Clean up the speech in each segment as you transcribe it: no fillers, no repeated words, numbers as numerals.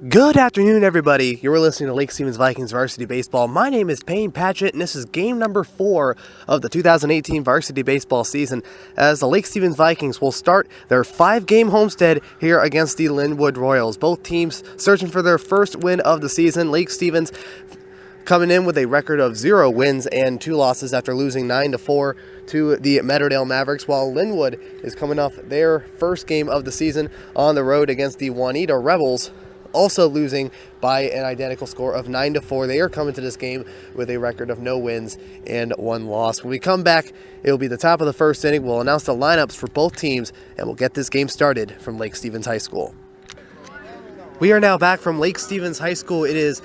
Good afternoon, everybody. You're listening to Lake Stevens Vikings Varsity Baseball. My name is Payne Patchett, and this is game number 4 of the 2018 Varsity Baseball season, as the Lake Stevens Vikings will start their 5-game homestead here against the Lynnwood Royals. Both teams searching for their first win of the season. Lake Stevens coming in with a record of 0 wins and 2 losses after losing 9-4 to the Meadowdale Mavericks, while Lynnwood is coming off their first game of the season on the road against the Juanita Rebels, also losing by an identical score of 9-4. They are coming to this game with a record of no wins and 1 loss. When we come back, it will be the top of the first inning. We'll announce the lineups for both teams, and we'll get this game started from Lake Stevens High School. We are now back from Lake Stevens High School. It is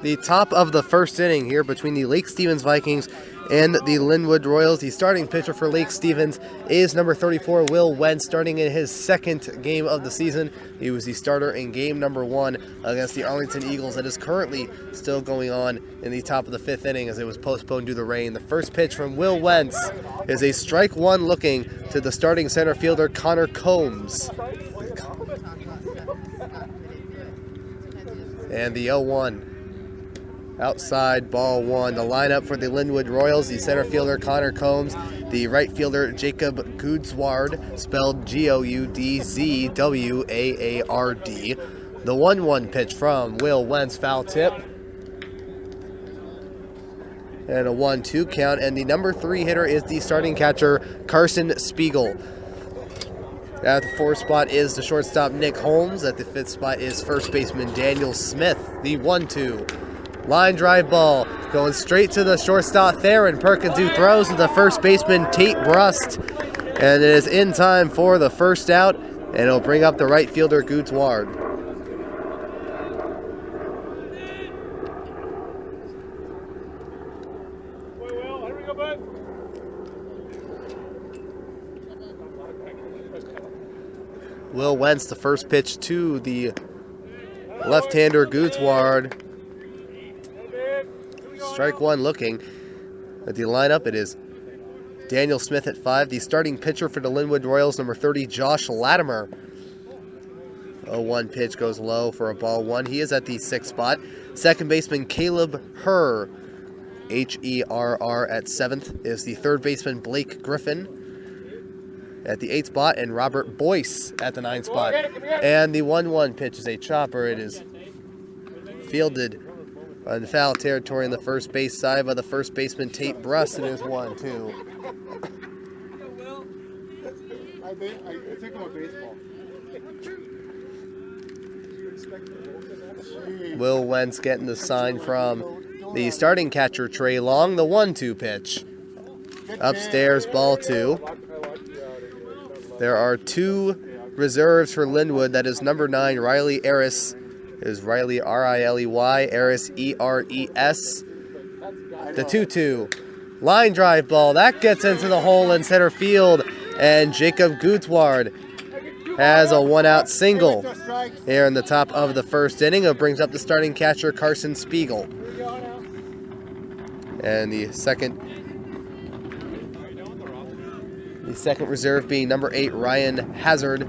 the top of the first inning here between the Lake Stevens Vikings and the Lynnwood Royals. The starting pitcher for Lake Stevens is number 34, Will Wentz, starting in his second game of the season. He was the starter in game number 1 against the Arlington Eagles. That is currently still going on in the top of the 5th inning as it was postponed due to rain. The first pitch from Will Wentz is a strike one looking to the starting center fielder, Connor Combs. And the 0-1. Outside, ball 1. The lineup for the Lynnwood Royals: the center fielder Connor Combs, the right fielder Jacob Goodsward, spelled G-O-U-D-Z-W-A-A-R-D. The 1-1 pitch from Will Wentz, foul tip. And a 1-2 count. And the number 3 hitter is the starting catcher Carson Spiegel. At the 4th spot is the shortstop Nick Holmes. At the 5th spot is first baseman Daniel Smith. The 1-2. Line drive ball going straight to the shortstop Theron Perkins, who throws to the first baseman Tate Brust. And it is in time for the first out, and it'll bring up the right fielder Goodsward. Will Wentz, the first pitch to the left-hander Goodsward. Strike one looking. At the lineup, it is Daniel Smith at 5. The starting pitcher for the Lynnwood Royals, number 30, Josh Latimer. 0-1 pitch goes low for a ball 1. He is at the 6th spot. Second baseman Caleb Herr, H-E-R-R, at 7th, is the third baseman Blake Griffin at the 8th spot, and Robert Boyce at the 9th spot. And the 1-1 pitch is a chopper. It is fielded in foul territory in the first base side by the first baseman Tate Brust. It is 1-2. I think I'm a baseball. Will Wentz getting the sign from the starting catcher Trey Long. The 1-2 pitch. Upstairs, ball 2. There are 2 reserves for Lynnwood. That is number 9, Riley Eris. Is Riley, R-I-L-E-Y, Eris, E-R-E-S. The 2-2. Line drive ball. That gets into the hole in center field. And Jacob Goodsward has a 1-out single here in the top of the first inning. It brings up the starting catcher, Carson Spiegel. And the second reserve being number 8, Ryan Hazard.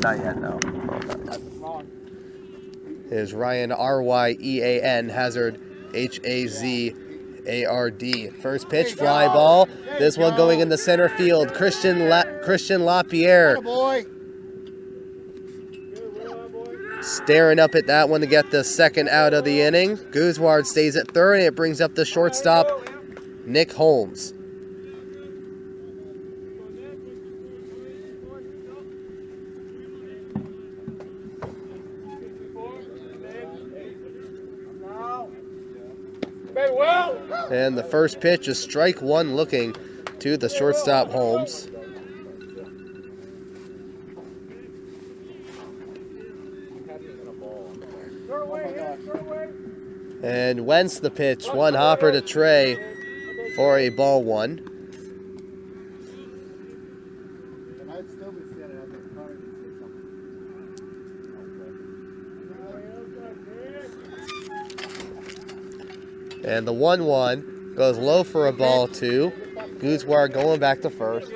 Not yet, no. Is Ryan, R-Y-E-A-N, Hazard, H-A-Z-A-R-D. First pitch, fly ball. This one going in the center field. Christian LaPierre staring up at that one to get the second out of the inning. Goodsward stays at third, and it brings up the shortstop, Nick Holmes. And the first pitch is strike one looking to the shortstop Holmes. And Wentz the pitch, one hopper to Trey for a ball 1. And the 1-1 goes low for a ball 2. Goodsward going back to first.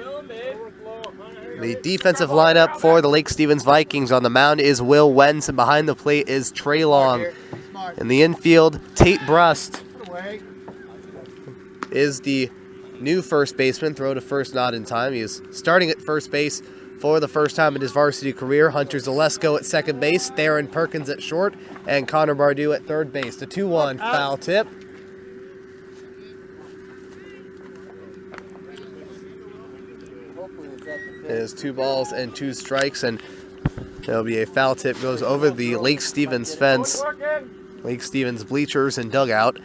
The defensive lineup for the Lake Stevens Vikings: on the mound is Will Wentz, and behind the plate is Trey Long. In the infield, Tate Brust is the new first baseman. Throw to first, not in time. He is starting at first base for the first time in his varsity career. Hunter Zalesko at second base, Theron Perkins at short, and Connor Bardew at third base. The 2-1 foul tip. It is 2 balls and 2 strikes, and there'll be a foul tip. Goes over the Lake Stevens fence, Lake Stevens bleachers and dugout.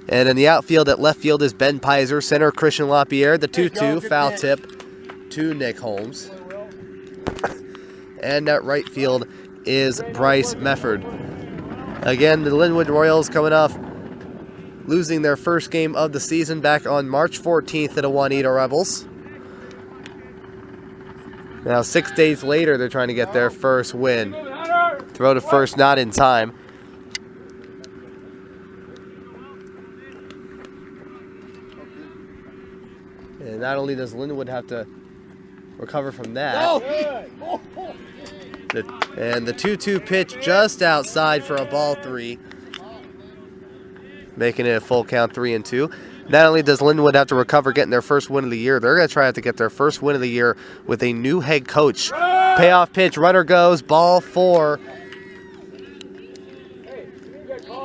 And in the outfield at left field is Ben Pizer, center Christian LaPierre. The 2-2 foul tip to Nick Holmes. And at right field is Bryce Mefford. Again, the Lynnwood Royals coming off losing their first game of the season back on March 14th to the Juanita Rebels. Now 6 days later, they're trying to get their first win. Throw to first, not in time. And not only does Lynnwood have to recover from that, and the 2-2 pitch just outside for a ball 3, making it a full count 3-2. Not only does Lynnwood have to recover getting their first win of the year, they're going to try to get their first win of the year with a new head coach. Payoff pitch, runner goes, ball 4.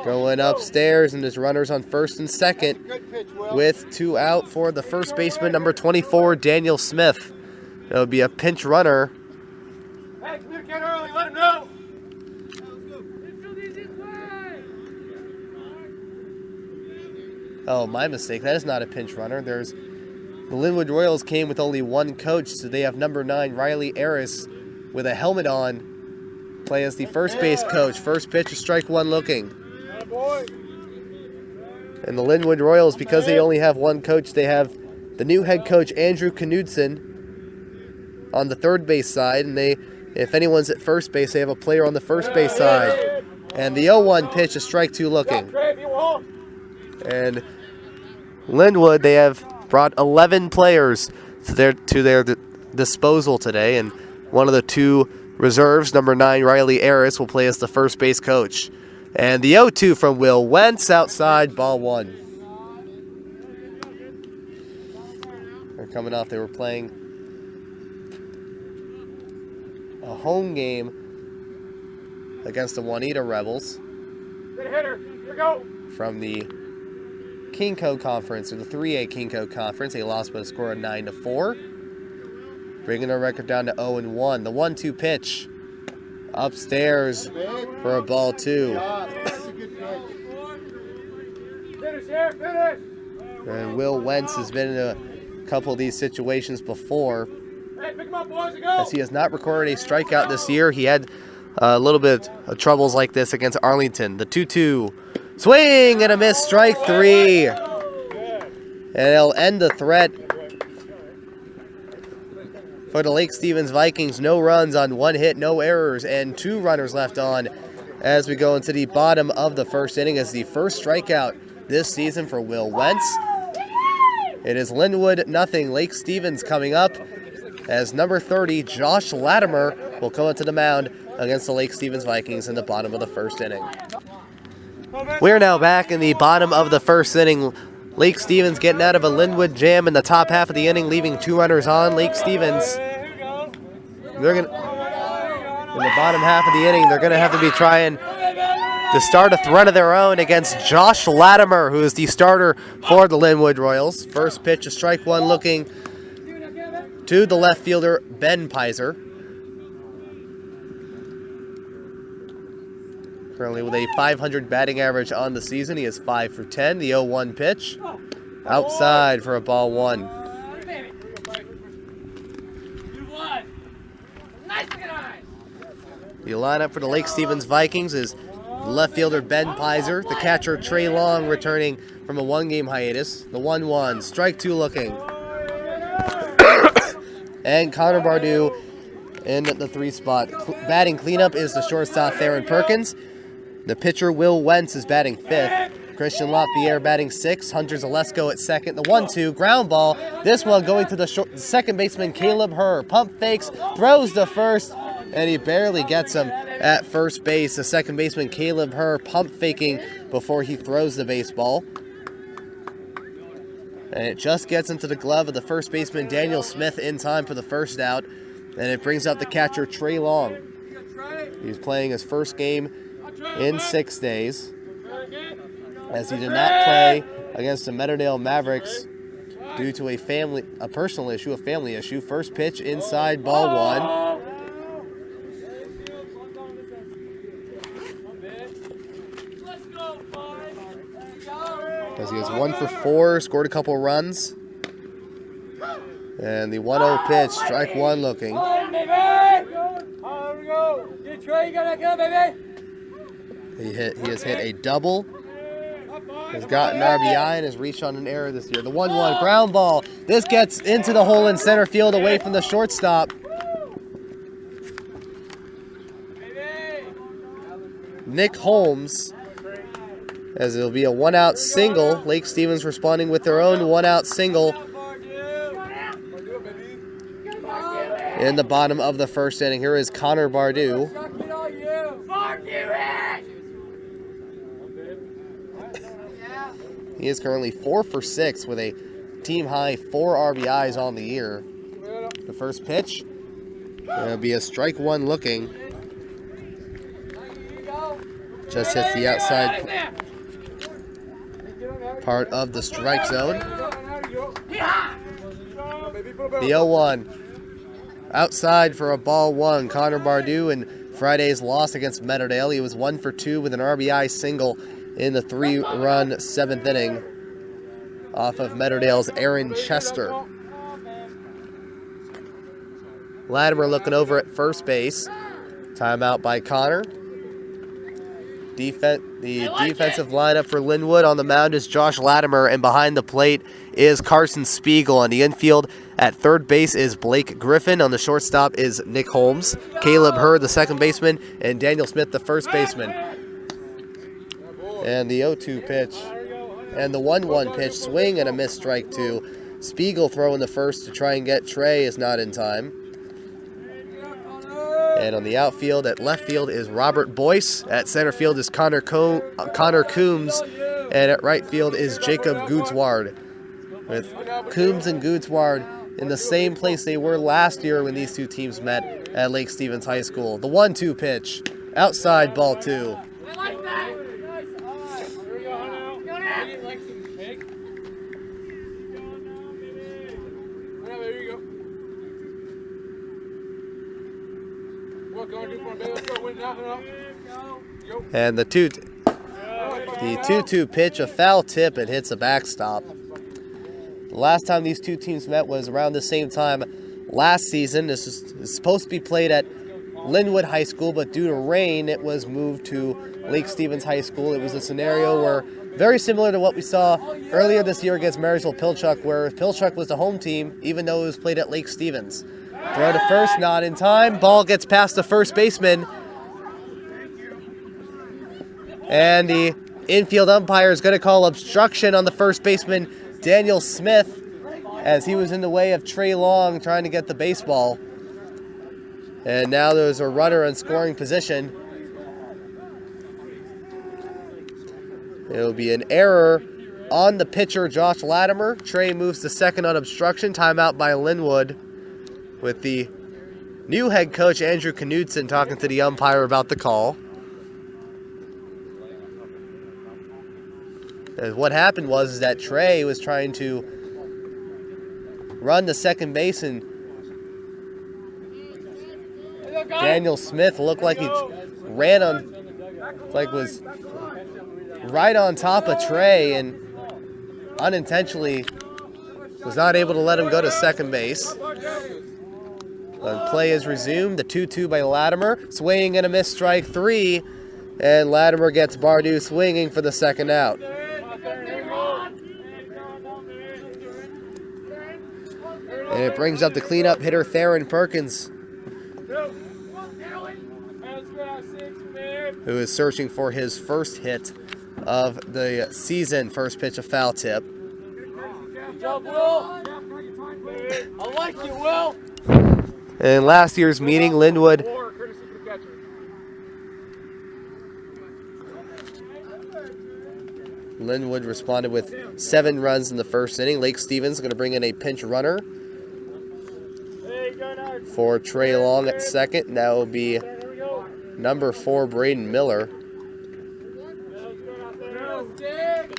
Going upstairs, and there's runners on first and second with 2 out for the first baseman, number 24, Daniel Smith. It'll be a pinch runner. Hey, communicate early, let him know. Oh, my mistake. That is not a pinch runner. The Lynnwood Royals came with only 1 coach, so they have number 9, Riley Harris, with a helmet on, play as the first base coach. First pitch, a strike 1 looking. And the Lynnwood Royals, because they only have 1 coach, they have the new head coach, Andrew Knudsen, on the third base side. And if anyone's at first base, they have a player on the first base side. And the 0-1 pitch, a strike 2 looking. And Lynnwood, they have brought 11 players to their disposal today, and one of the 2 reserves, number 9, Riley Harris, will play as the first base coach. And the 0-2 from Will Wentz outside, ball 1. They're coming off. They were playing a home game against the Juanita Rebels from the Kingco Conference, or the 3A Kingco Conference. They lost by a score of 9-4, bringing their record down to 0-1. The 1-2 pitch upstairs for a ball 2. And Will Wentz has been in a couple of these situations before, as he has not recorded a strikeout this year. He had a little bit of troubles like this against Arlington. The 2-2. Swing and a miss, strike 3. And it'll end the threat for the Lake Stevens Vikings. No runs on 1 hit, no errors, and 2 runners left on as we go into the bottom of the first inning as the first strikeout this season for Will Wentz. It is Lynnwood nothing, Lake Stevens coming up as number 30, Josh Latimer, will come up to the mound against the Lake Stevens Vikings in the bottom of the first inning. We're now back in the bottom of the first inning. Lake Stevens getting out of a Lynnwood jam in the top half of the inning, leaving 2 runners on. Lake Stevens, they're in the bottom half of the inning, they're going to have to be trying to start a threat of their own against Josh Latimer, who is the starter for the Lynnwood Royals. First pitch, a strike 1 looking to the left fielder, Ben Pizer. Currently with a .500 batting average on the season. He is 5 for 10. The 0-1 pitch outside for a ball 1. The lineup for the Lake Stevens Vikings is left fielder Ben Pizer, the catcher Trey Long returning from a 1-game hiatus. The 1-1, strike 2 looking. And Connor Bardew in the 3 spot. Batting cleanup is the shortstop Theron Perkins. The pitcher Will Wentz is batting 5th. Christian LaPierre batting 6th. Hunter Zalesko at second. The 1-2 ground ball. This one going to the second baseman Caleb Herr. Pump fakes, throws to first, and he barely gets him at first base. The second baseman Caleb Herr pump faking before he throws the baseball. And it just gets into the glove of the first baseman Daniel Smith in time for the first out. And it brings out the catcher Trey Long. He's playing his first game in 6 days, as he did not play against the Meadowdale Mavericks due to a family issue. First pitch inside, ball one. As he was 1 for 4, scored a couple runs. And the 1-0 pitch, strike one looking. He has hit a double. Has gotten RBI and has reached on an error this year. The 1-1 ground ball. This gets into the hole in center field away from the shortstop. Nick Holmes, as it'll be a 1-out single. Lake Stevens responding with their own 1-out single in the bottom of the first inning. Here is Connor Bardou. He is currently 4 for 6 with a team-high 4 RBIs on the year. The first pitch, it'll be a strike one looking. Just hits the outside part of the strike zone. The 0-1. Outside for a ball one. Connor Bardou in Friday's loss against Meadowdale. He was 1 for 2 with an RBI single in the 3-run 7th inning off of Meadowdale's Aaron Chester. Latimer looking over at first base. Timeout by Connor. The defensive lineup for Lynnwood: on the mound is Josh Latimer, and behind the plate is Carson Spiegel. On the infield at third base is Blake Griffin. On the shortstop is Nick Holmes, Caleb Herr, the second baseman, and Daniel Smith, the first baseman. And the 0-2 pitch and the 1-1 pitch, swing and a miss, strike two. Spiegel throwing the first to try and get Trey, is not in time. And on the outfield, at left field is Robert Boyce. At center field is Connor Coombs. And at right field is Jacob Goodsward. With Coombs and Goodsward in the same place they were last year when these two teams met at Lake Stevens High School. The 1-2 pitch, outside, ball two. And the 2-2 pitch, a foul tip, it hits a backstop. The last time these two teams met was around the same time last season. This is supposed to be played at Lynnwood High School, but due to rain, it was moved to Lake Stevens High School. It was a scenario where very similar to what we saw earlier this year against Marysville-Pilchuck, where Pilchuck was the home team, even though it was played at Lake Stevens. Throw to first, not in time. Ball gets past the first baseman. And the infield umpire is going to call obstruction on the first baseman, Daniel Smith, as he was in the way of Trey Long trying to get the baseball. And now there's a runner in scoring position. It'll be an error on the pitcher, Josh Latimer. Trey moves to second on obstruction. Timeout by Lynnwood, with the new head coach, Andrew Knudsen, talking to the umpire about the call. And what happened was that Trey was trying to run to second base, and Daniel Smith looked like he ran on, was right on top of Trey, and unintentionally was not able to let him go to second base. Play is resumed. The 2-2 by Latimer. Swinging and a miss, strike three. And Latimer gets Bardou swinging for the second out. And it brings up the cleanup hitter, Theron Perkins, who is searching for his first hit of the season. First pitch, a foul tip. Good job, Will. I like you, Will. In last year's meeting, Lynnwood responded with 7 runs in the first inning. Lake Stevens going to bring in a pinch runner for Trey Long at second. That will be number 4, Braden Miller,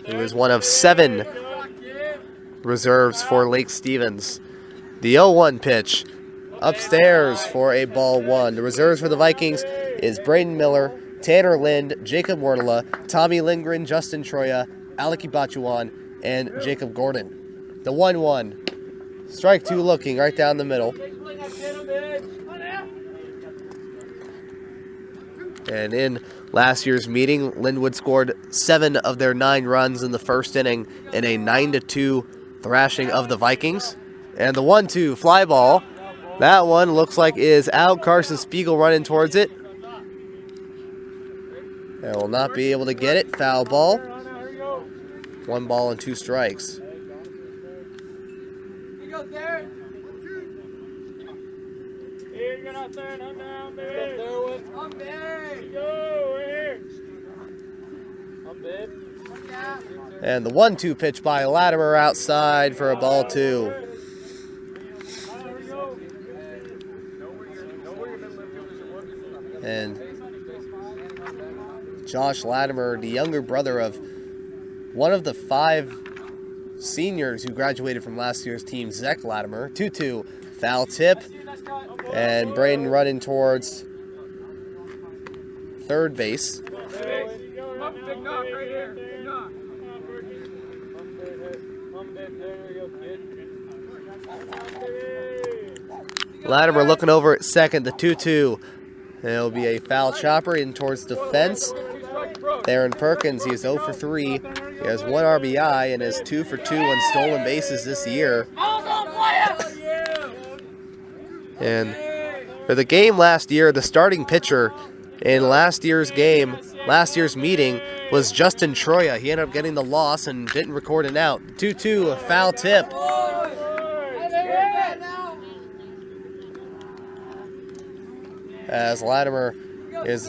who is one of 7 reserves for Lake Stevens. The 0-1 pitch upstairs for a ball 1. The reserves for the Vikings is Braden Miller, Tanner Lind, Jacob Wernala, Tommy Lindgren, Justin Troya, Aleki Bachuan, and Jacob Gordon. The 1-1. Strike 2 looking right down the middle. And in last year's meeting, Lynnwood scored 7 of their 9 runs in the first inning in a 9-2 thrashing of the Vikings. And the 1-2 fly ball, that one looks like is out. Carson Spiegel running towards it. And will not be able to get it. Foul ball. 1 ball and 2 strikes. And the 1-2 pitch by Latimer outside for a ball 2. And Josh Latimer, the younger brother of one of the 5 seniors who graduated from last year's team, Zach Latimer. 2-2, foul tip. And Braden running towards third base. Latimer looking over at second, the 2-2. It'll be a foul chopper in towards the fence. Theron Perkins, he is 0 for 3. He has 1 RBI and is 2 for 2 on stolen bases this year. And for the game last year, the starting pitcher in last year's meeting, was Justin Troya. He ended up getting the loss and didn't record an out. 2-2, a foul tip. As Latimer is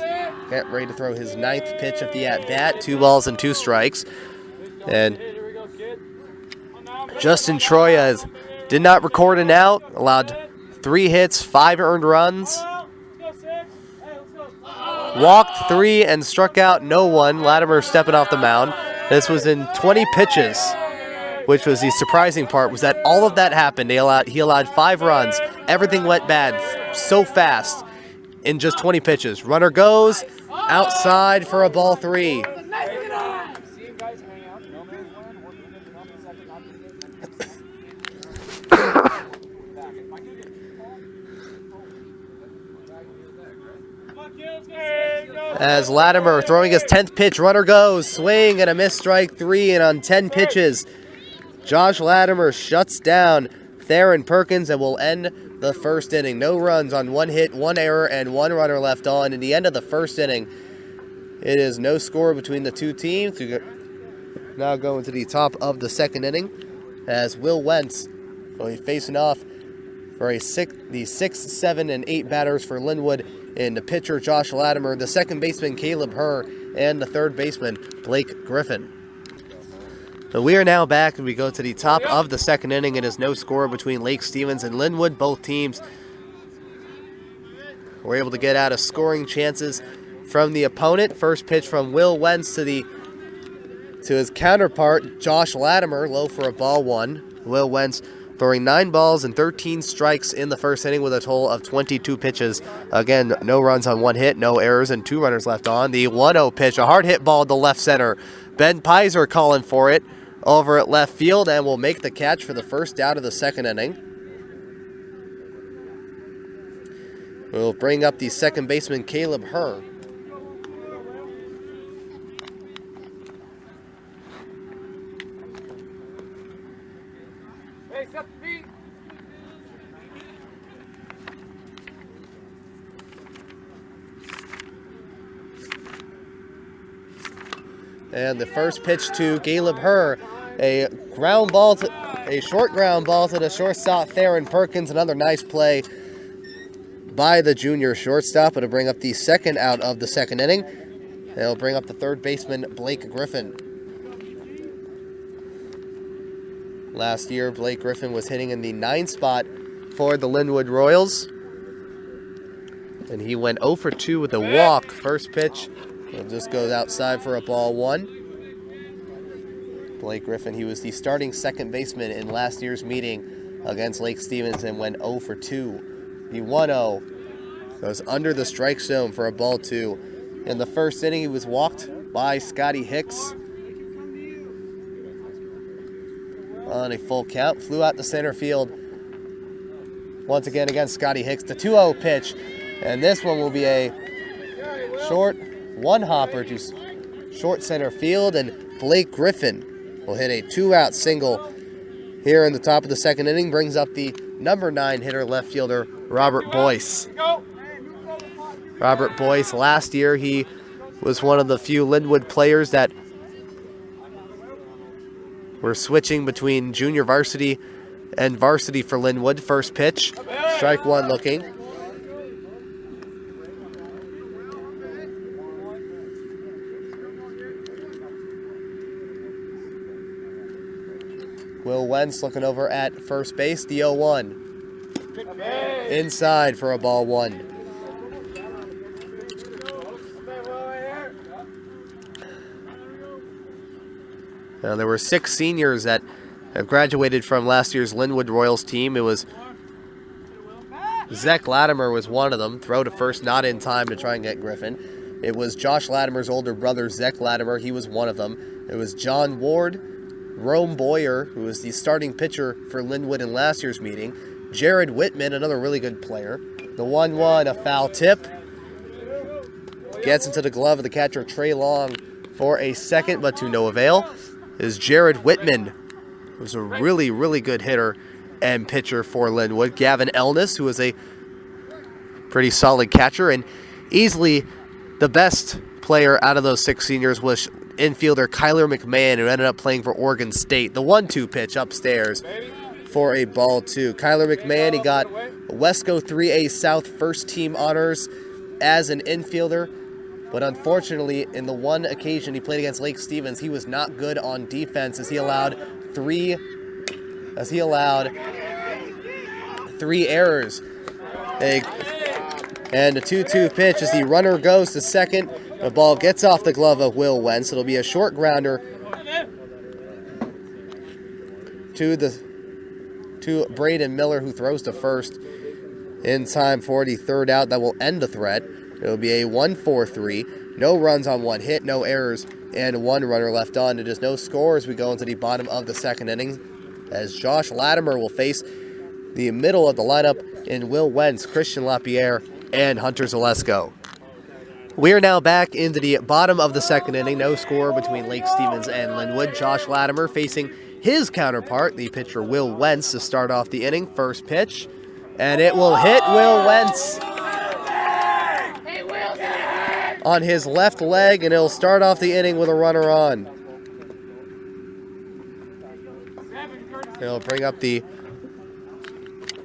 getting ready to throw his 9th pitch of the at-bat. 2 balls and 2 strikes. And Justin Troya did not record an out, allowed 3 hits, 5 earned runs, walked 3 and struck out no one. Latimer stepping off the mound. This was in 20 pitches, which was the surprising part, was that all of that happened. He allowed 5 runs. Everything went bad so fast in just 20 pitches. Runner goes outside for a ball 3. As Latimer throwing his 10th pitch, runner goes, swing and a miss, strike 3, and on 10 pitches, Josh Latimer shuts down Theron Perkins and will end the first inning. No runs on 1 hit, 1 error, and 1 runner left on. In the end of the first inning, it is no score between the 2 teams. We now go into the top of the second inning as Will Wentz will be facing off for the 6, 7, and 8 batters for Lynnwood, and the pitcher Josh Latimer, the second baseman Caleb Herr, and the third baseman Blake Griffin. So we are now back and we go to the top of the second inning. It is no score between Lake Stevens and Lynnwood. Both teams were able to get out of scoring chances from the opponent. First pitch from Will Wentz to his counterpart Josh Latimer, low for a ball 1. Will Wentz throwing 9 balls and 13 strikes in the first inning with a total of 22 pitches. Again, no runs on 1 hit, no errors, and 2 runners left on. The 1-0 pitch, a hard hit ball to left center. Ben Pizer calling for it over at left field and will make the catch for the first out of the second inning. We'll bring up the second baseman Caleb Herr. Hey, set the feet. And the first pitch to Caleb Herr, a short ground ball to the shortstop Theron Perkins. Another nice play by the junior shortstop. It'll bring up the second out of the second inning. It'll bring up the third baseman Blake Griffin. Last year, Blake Griffin was hitting in the 9th spot for the Lynnwood Royals. And he went 0 for 2 with a walk. First pitch, it just goes outside for a ball 1. Blake Griffin, he was the starting second baseman in last year's meeting against Lake Stevens and went 0 for 2. The 1-0 goes under the strike zone for a ball 2. In the first inning, he was walked by Scotty Hicks on a full count. Flew out to center field once again against Scotty Hicks. The 2-0 pitch, and this one will be a short one-hopper to short center field, and Blake Griffin will hit a 2-out single here in the top of the second inning. Brings up the number 9 hitter, left fielder Robert Boyce. Robert Boyce, last year, he was one of the few Lynnwood players that were switching between junior varsity and varsity for Lynnwood. First pitch, strike 1 looking. Will Wentz looking over at first base, the 0-1. Inside for a ball 1. Now, there were 6 seniors that have graduated from last year's Lynnwood Royals team. It was Zach Latimer was one of them. Throw to first, not in time to try and get Griffin. It was Josh Latimer's older brother, Zach Latimer. He was one of them. It was John Ward, Rome Boyer, who was the starting pitcher for Lynnwood in last year's meeting. Jared Whitman, another really good player. The 1-1, a foul tip. Gets into the glove of the catcher, Trey Long, for a second, but to no avail. Is Jared Whitman, who's a really, really good hitter and pitcher for Lynnwood. Gavin Elness, who is a pretty solid catcher, and easily the best player out of those 6 seniors was infielder Kyler McMahon, who ended up playing for Oregon State. The 1-2 pitch upstairs for a ball 2. Kyler McMahon, he got Wesco 3A South first team honors as an infielder. But unfortunately, in the one occasion he played against Lake Stevens, he was not good on defense as he allowed 3 errors. And a 2-2 pitch as the runner goes to second. The ball gets off the glove of Will Wentz. It'll be a short grounder to Braden Miller, who throws to first in time for the third out. That will end the threat. It'll be a 1-4-3. No runs on 1 hit, no errors, and 1 runner left on. It is no score as we go into the bottom of the second inning, as Josh Latimer will face the middle of the lineup in Will Wentz, Christian LaPierre, and Hunter Zalesko. We are now back into the bottom of the second inning. No score between Lake Stevens and Lynnwood. Josh Latimer facing his counterpart, the pitcher Will Wentz, to start off the inning. First pitch, and it will hit Will Wentz on his left leg, and it'll start off the inning with a runner on. It'll bring up the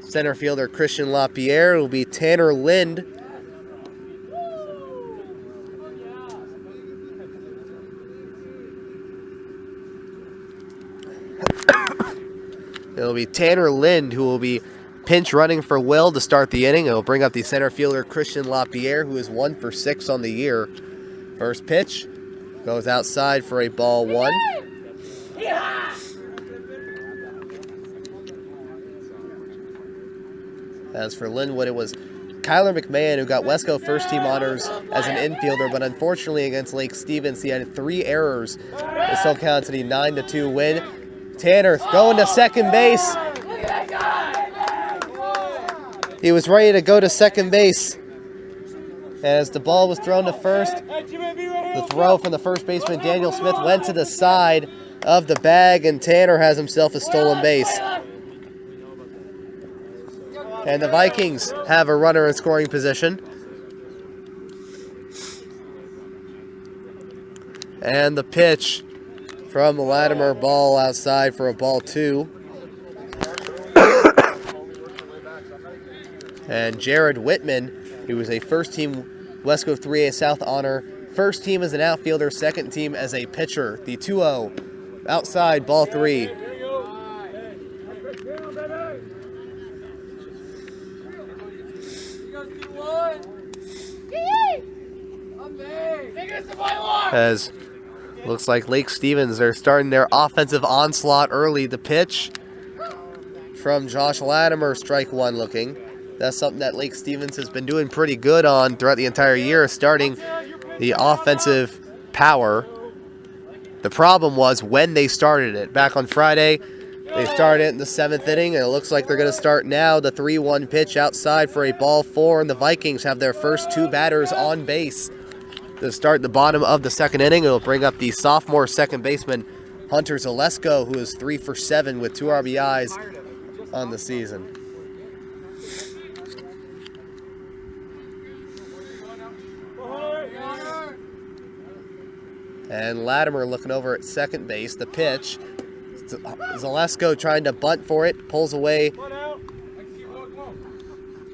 center fielder Christian LaPierre. It'll be Tanner Lind. It'll be Tanner Lind who will be pinch running for Will to start the inning. It'll bring up the center fielder Christian LaPierre, who is 1 for 6 on the year. First pitch goes outside for a ball 1. As for Lynnwood, it was Kyler McMahon who got Wesco first team honors as an infielder, but unfortunately against Lake Stevens, he had 3 errors. It still counts in a 9-2 win. Tanner going to second base. He was ready to go to second base. As the ball was thrown to first, the throw from the first baseman, Daniel Smith, went to the side of the bag, and Tanner has himself a stolen base. And the Vikings have a runner in scoring position. And the pitch from Latimer, ball outside for a ball 2. And Jared Whitman, who was a first-team Wesco 3A South honor, first team as an outfielder, second team as a pitcher. The 2-0 outside, ball 3. As looks like Lake Stevens are starting their offensive onslaught early. The pitch from Josh Latimer, strike 1 looking. That's something that Lake Stevens has been doing pretty good on throughout the entire year, starting the offensive power. The problem was when they started it. Back on Friday, they started it in the 7th inning, and it looks like they're going to start now. The 3-1 pitch outside for a ball 4, and the Vikings have their first 2 batters on base. To start the bottom of the 2nd inning, it'll bring up the sophomore second baseman, Hunter Zalesko, who is 3 for 7 with 2 RBIs on the season. And Latimer looking over at second base. The pitch. Zalesko trying to bunt for it. Pulls away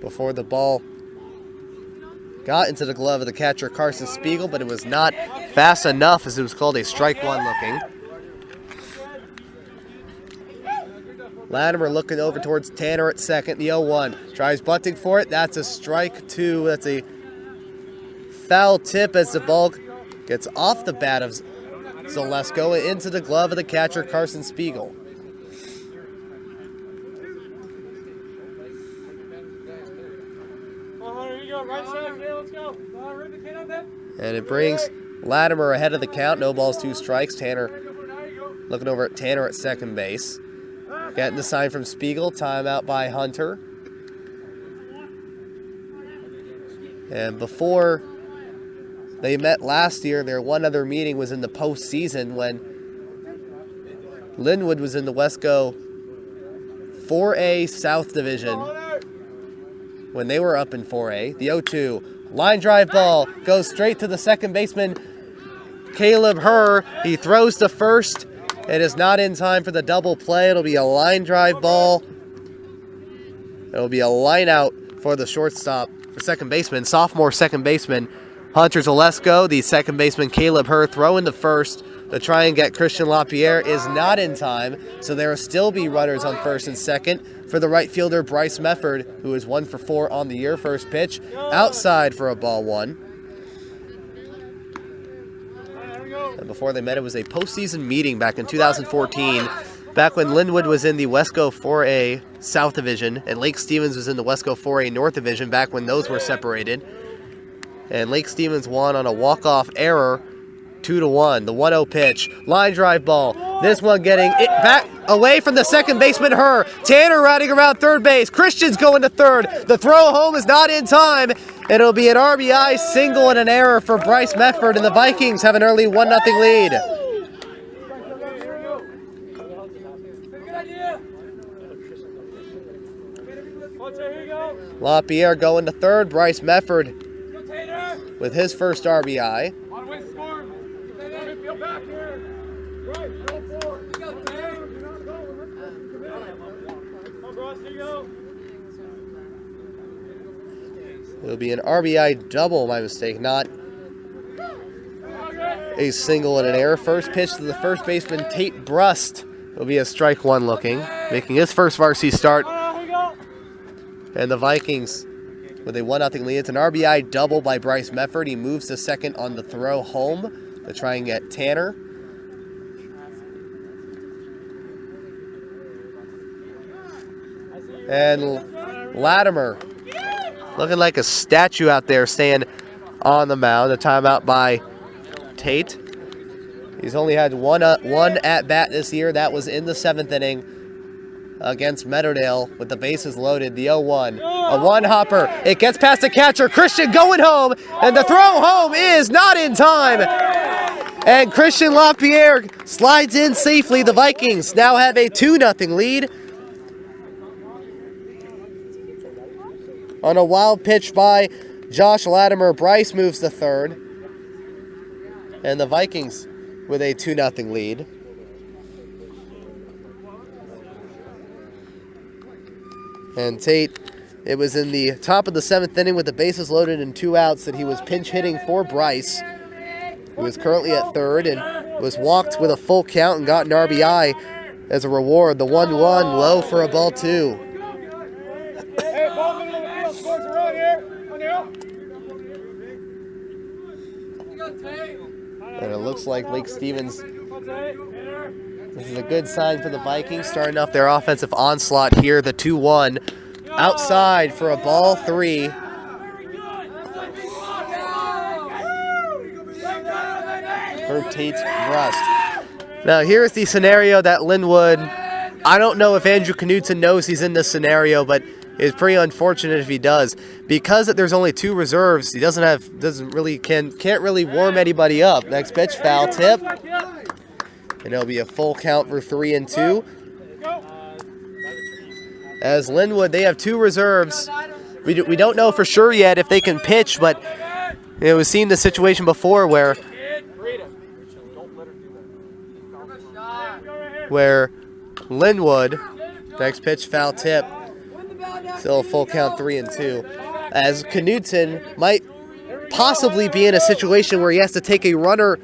before the ball got into the glove of the catcher, Carson Spiegel, but it was not fast enough as it was called a strike 1 looking. Latimer looking over towards Tanner at second. The 0-1. Tries bunting for it. That's a strike 2. That's a foul tip as the ball gets off the bat of Zalesko into the glove of the catcher, Carson Spiegel. And it brings Latimer ahead of the count. No balls, 2 strikes. Tanner looking over at Tanner at second base. Getting the sign from Spiegel. Timeout by Hunter. And before they met last year, their one other meeting was in the postseason when Lynnwood was in the Wesco 4A South Division when they were up in 4A. The 0-2 line drive ball goes straight to the second baseman, Caleb Herr. He throws to first. It is not in time for the double play. It'll be a line drive ball. It'll be a line out for the shortstop, for second baseman, sophomore second baseman, Hunter Zalesko. The second baseman, Caleb Herr, throwing to first to try and get Christian LaPierre is not in time, so there will still be runners on first and second for the right fielder, Bryce Mefford, who is 1 for 4 on the year. First pitch, outside for a ball 1. And before they met, it was a postseason meeting back in 2014, back when Lynnwood was in the Wesco 4A South Division and Lake Stevens was in the Wesco 4A North Division, back when those were separated. And Lake Stevens won on a walk-off error, 2-1. The 1-0 pitch, line drive ball. This one getting it back away from the second baseman, Herr. Tanner riding around third base. Christian's going to third. The throw home is not in time. It'll be an RBI single and an error for Bryce Mefford, and the Vikings have an early 1-0 lead. LaPierre going to third. Bryce Mefford with his first RBI. It'll be an RBI double, my mistake, not a single and an error. First pitch to the first baseman, Tate Brust. It'll be a strike 1 looking, making his first varsity start. And the Vikings with a 1-0 lead. It's an RBI double by Bryce Mefford. He moves to second on the throw home to try and get Tanner. And Latimer looking like a statue out there, staying on the mound. A timeout by Tate. He's only had one at-bat this year. That was in the 7th inning against Meadowdale with the bases loaded. The 0-1. A one-hopper. It gets past the catcher. Christian going home, and the throw home is not in time. And Christian LaPierre slides in safely. The Vikings now have a 2-0 lead on a wild pitch by Josh Latimer. Bryce moves to third. And the Vikings with a 2-0 lead. And Tate, it was in the top of the 7th inning with the bases loaded and 2 outs that he was pinch hitting for Bryce, who is currently at third, and was walked with a full count and got an RBI as a reward. The 1-1 low for a ball 2. And it looks like Lake Stevens, this is a good sign for the Vikings, starting off their offensive onslaught here. The 2-1 outside for a ball 3. For Tate's Rust. Now here's the scenario that Lynnwood, I don't know if Andrew Knudsen knows he's in this scenario, but it's pretty unfortunate if he does. Because there's only 2 reserves, he can't really warm anybody up. Next pitch, foul tip. And it'll be a full count for 3-2. As Lynnwood, they have 2 reserves. We don't know for sure yet if they can pitch, but we've seen the situation before where Lynnwood, next pitch, foul tip. Still a full count 3-2. As Knudsen might possibly be in a situation where he has to take a runner,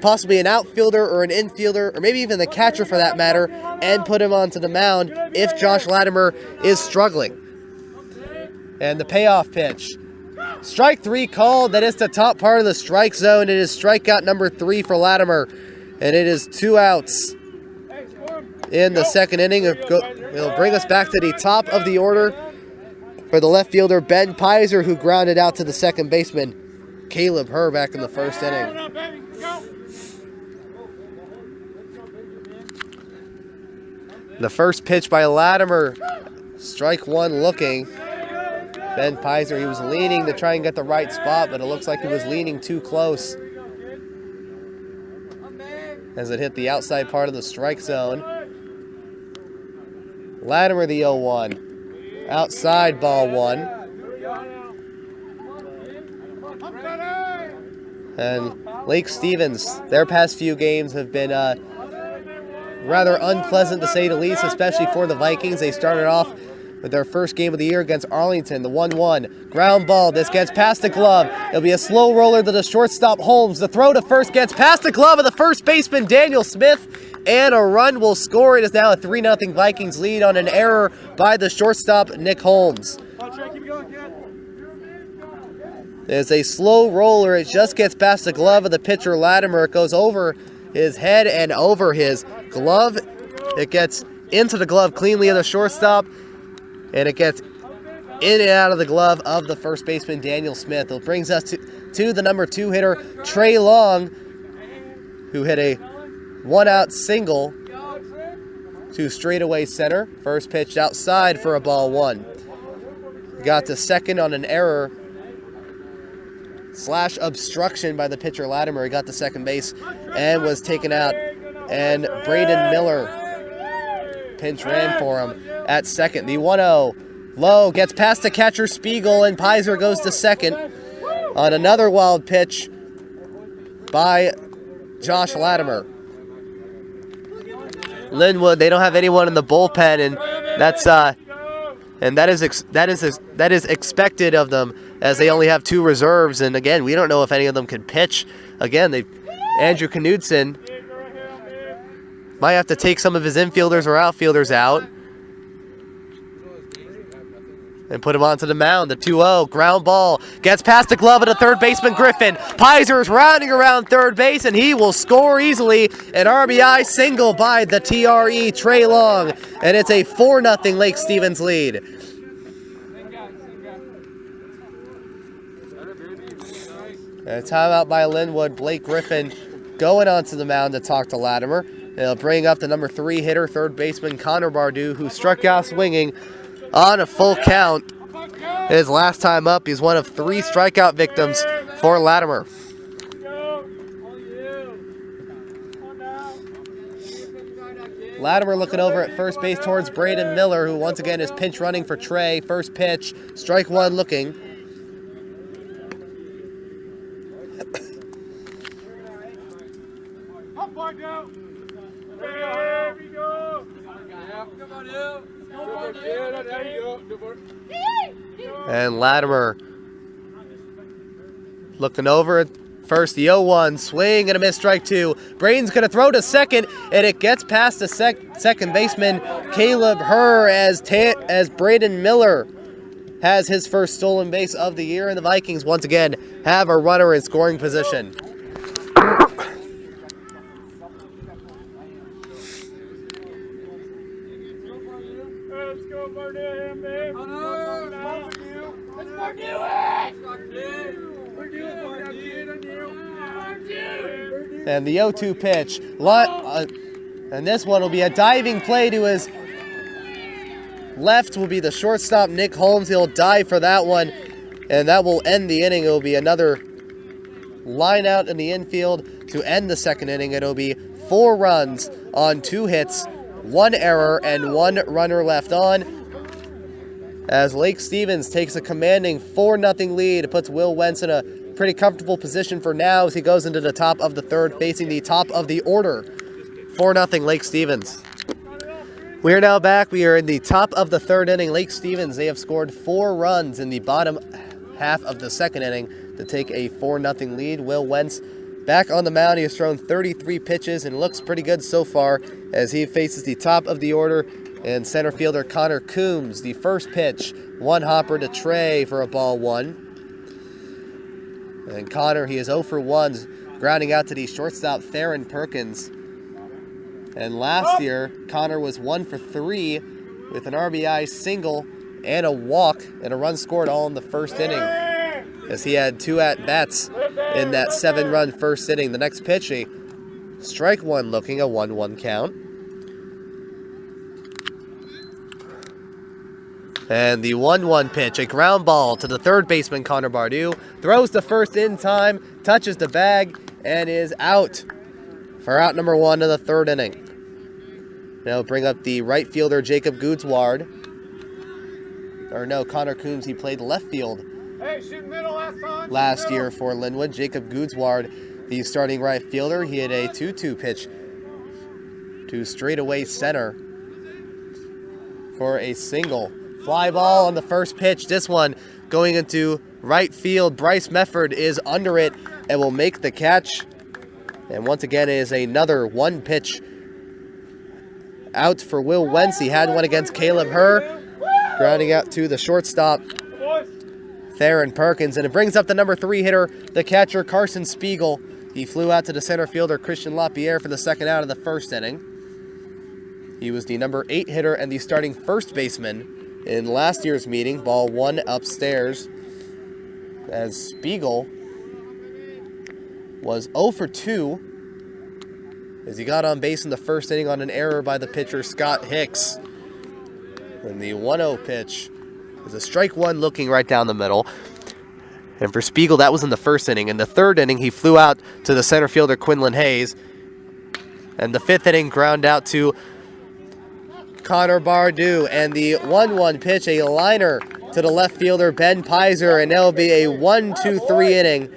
possibly an outfielder or an infielder, or maybe even the catcher for that matter, and put him onto the mound if Josh Latimer is struggling. And the payoff pitch. Strike 3 called. That is the top part of the strike zone. It is strikeout number 3 for Latimer. And it is 2 outs in the 2nd inning. It'll bring us back to the top of the order for the left fielder, Ben Pizer, who grounded out to the second baseman, Caleb Herr, back in the 1st inning. The first pitch by Latimer, strike 1 looking. Ben Pizer, he was leaning to try and get the right spot, but it looks like he was leaning too close as it hit the outside part of the strike zone. Latimer, the 0-1. Outside, ball 1. And Lake Stevens, their past few games have been rather unpleasant to say the least, especially for the Vikings. They started off with their first game of the year against Arlington, the 1-1. Ground ball, this gets past the glove. It'll be a slow roller to the shortstop, Holmes. The throw to first gets past the glove of the first baseman, Daniel Smith, and a run will score. It is now a 3-0 Vikings lead on an error by the shortstop, Nick Holmes. It's a slow roller. It just gets past the glove of the pitcher, Latimer. It goes over his head and over his glove. It gets into the glove cleanly of the shortstop, and it gets in and out of the glove of the first baseman, Daniel Smith. It brings us to the number 2 hitter, Trey Long, who hit a 1-out single to straightaway center. First pitched outside for a ball 1. Got to second on an error / obstruction by the pitcher Latimer. He got to second base and was taken out. And Braden Miller pinch ran for him at second. The 1-0 low gets past the catcher Spiegel, and Pizer goes to second on another wild pitch by Josh Latimer. Lynnwood, they don't have anyone in the bullpen, and that is expected of them, as they only have 2 reserves. And again, we don't know if any of them can pitch. Again, Andrew Knudsen might have to take some of his infielders or outfielders out and put him onto the mound. The 2-0 ground ball gets past the glove of the third baseman, Griffin. Pizer is rounding around third base, and he will score easily. An RBI single by the TRE, Trey Long, and it's a 4-0 Lake Stevens lead. And a timeout by Lynnwood. Blake Griffin going onto the mound to talk to Latimer. They'll bring up the number 3 hitter, third baseman Connor Bardou, who struck out swinging on a full count. His last time up, he's one of 3 strikeout victims for Latimer. Latimer looking over at first base towards Braden Miller, who once again is pinch running for Trey. First pitch, strike 1 looking. There we go. Come on, And Latimer looking over at first, the 0-1, swing and a miss, strike two. Braden's going to throw to second, and it gets past the second baseman, Caleb Herr, as Braden Miller has his first stolen base of the year, and the Vikings once again have a runner in scoring position. Let's go, Purdue, babe. And the 0-2 pitch. And this one will be a diving play to his left will be the shortstop, Nick Holmes. He'll dive for that one, and that will end the inning. It will be another line out in the infield to end the second inning. It'll be 4 runs on 2 hits, 1 error, and 1 runner left on, as Lake Stevens takes a commanding 4-0 lead. It puts Will Wentz in a pretty comfortable position for now as he goes into the top of the third, facing the top of the order. 4-0 Lake Stevens. We are now back. We are in the top of the third inning. Lake Stevens, they have scored 4 runs in the bottom half of the second inning to take a 4-0 lead. Will Wentz back on the mound. He has thrown 33 pitches and looks pretty good so far as he faces the top of the order and center fielder Connor Coombs. The first pitch, 1 hopper to Trey for a ball 1. And Connor, he is 0 for 1, grounding out to the shortstop Theron Perkins. And last year, Connor was 1 for 3 with an RBI single and a walk and a run scored all in the first inning, as he had 2 at-bats in that 7-run first inning. The next pitch, a strike 1 looking, a 1-1 count. And the 1-1 pitch, a ground ball to the third baseman, Connor Bardou. Throws the first in time, touches the bag, and is out for out number 1 of the third inning. Now bring up the right fielder, Jacob Goodsward. Or no, Connor Coombs, he played left field last year for Lynnwood. Jacob Goodsward, the starting right fielder, he had a 2-2 pitch to straightaway center for a single. Fly ball on the first pitch. This one going into right field. Bryce Mefford is under it and will make the catch. And once again, it is another 1 pitch out for Will Wentz. He had one against Caleb Herr, grounding out to the shortstop, Theron Perkins. And it brings up the number 3 hitter, the catcher, Carson Spiegel. He flew out to the center fielder, Christian LaPierre, for the second out of the first inning. He was the number 8 hitter and the starting first baseman in last year's meeting. Ball 1 upstairs, as Spiegel was 0 for 2 as he got on base in the first inning on an error by the pitcher, Scott Hicks. And the 1-0 pitch is a strike 1 looking right down the middle. And for Spiegel, that was in the first inning. In the third inning, he flew out to the center fielder, Quinlan Hayes. And the 5th inning, ground out to Connor Bardou. And the 1-1 pitch, a liner to the left fielder, Ben Pizer. And that will be a 1-2-3 inning.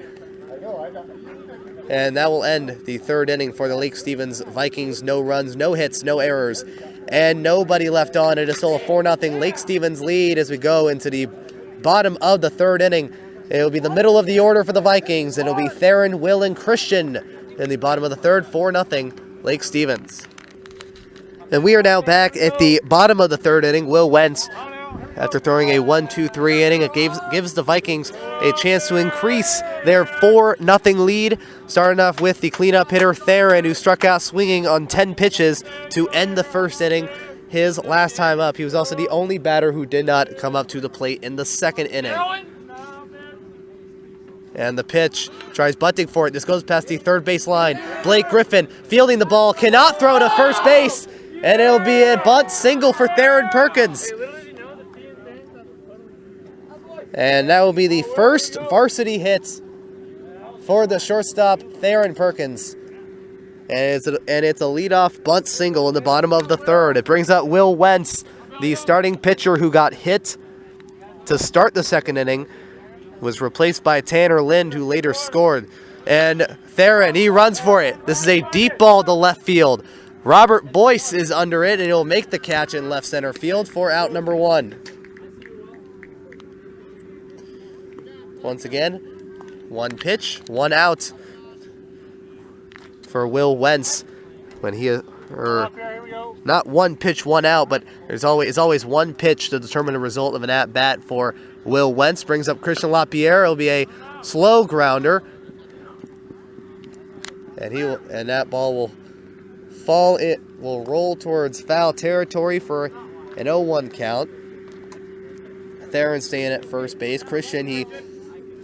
And that will end the third inning for the Lake Stevens Vikings. No runs, no hits, no errors, and nobody left on. It is still a 4-0 Lake Stevens lead as we go into the bottom of the third inning. It will be the middle of the order for the Vikings. It'll be Theron, Will, and Christian in the bottom of the third. 4-0 Lake Stevens. And we are now back at the bottom of the third inning. Will Wentz, after throwing a 1-2-3 inning, it gives the Vikings a chance to increase their 4-0 lead. Starting off with the cleanup hitter, Theron, who struck out swinging on 10 pitches to end the first inning. His last time up, he was also the only batter who did not come up to the plate in the second inning. And the pitch, tries bunting for it. This goes past the third base line. Blake Griffin fielding the ball, cannot throw to first base. And it'll be a bunt single for Theron Perkins. And that will be the first varsity hit for the shortstop, Theron Perkins. And it's a leadoff bunt single in the bottom of the third. It brings up Will Wentz, the starting pitcher who got hit to start the second inning, was replaced by Tanner Lind, who later scored. And Theron, he runs for it. This is a deep ball to left field. Robert Boyce is under it, and he'll make the catch in left center field for out number 1. Once again, 1 pitch, 1 out for Will Wentz. When he, not 1 pitch, 1 out, but it's always 1 pitch to determine the result of an at-bat for Will Wentz. Brings up Christian LaPierre. It'll be a slow grounder. And that ball will roll towards foul territory for an 0-1 count. Theron staying at first base. Christian, he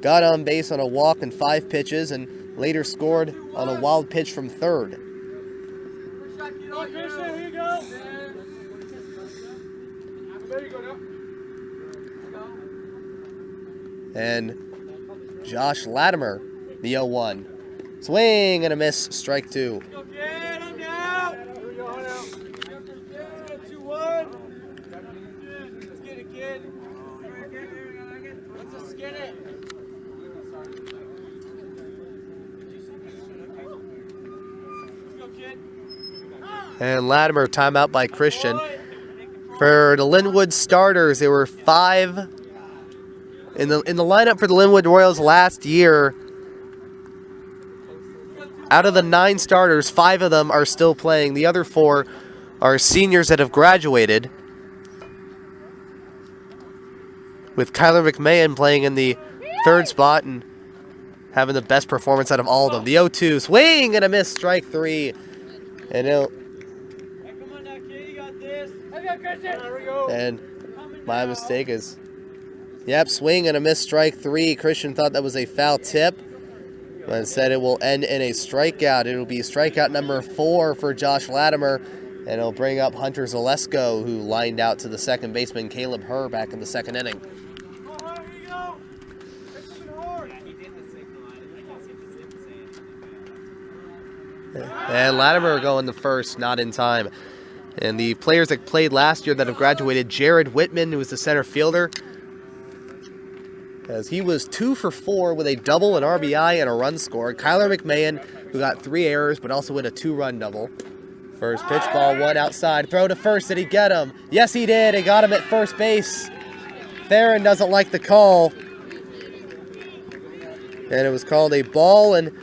got on base on a walk in 5 pitches and later scored on a wild pitch from third. And Josh Latimer, the 0-1. Swing and a miss, strike 2. And Latimer, timeout by Christian. For the Lynnwood starters, there were 5 in the lineup for the Lynnwood Royals last year. Out of the 9 starters, 5 of them are still playing. The other 4 are seniors that have graduated, with Kyler McMahon playing in the 3rd spot and having the best performance out of all of them. The 0-2, swing and a miss, strike 3. And my mistake is, swing and a miss, strike 3. Christian thought that was a foul tip, but instead it will end in a strikeout. It will be strikeout number 4 for Josh Latimer, and it'll bring up Hunter Zalesko, who lined out to the second baseman Caleb Herr back in the 2nd inning. And Latimer going to first, not in time. And the players that played last year that have graduated, Jared Whitman, who was the center fielder, as he was 2 for 4 with a double, an RBI, and a run scored. Kyler McMahon, who got 3 errors, but also with a 2-run double. First pitch, ball 1 outside. Throw to first. Did he get him? Yes, he did. He got him at first base. Theron doesn't like the call. And it was called a ball, and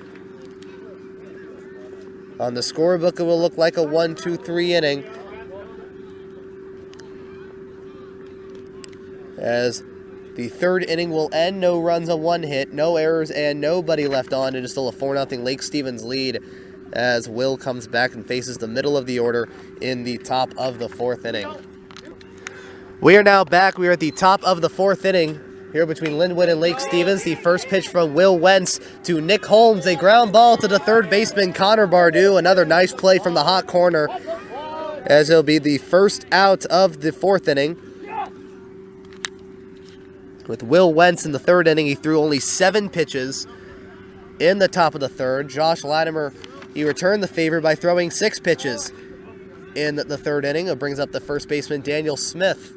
on the scorebook, it will look like a 1-2-3 inning, as the 3rd inning will end. No runs on 1 hit, no errors, and nobody left on. It is still a 4-0 Lake Stevens lead, as Will comes back and faces the middle of the order in the top of the 4th inning. We are now back. We are at the top of the 4th inning here between Lynnwood and Lake Stevens. The first pitch from Will Wentz to Nick Holmes. A ground ball to the 3rd baseman, Connor Bardou. Another nice play from the hot corner, as it'll be the first out of the 4th inning. With Will Wentz in the 3rd inning, he threw only 7 pitches in the top of the 3rd. Josh Latimer, he returned the favor by throwing 6 pitches in the 3rd inning. It brings up the first baseman, Daniel Smith.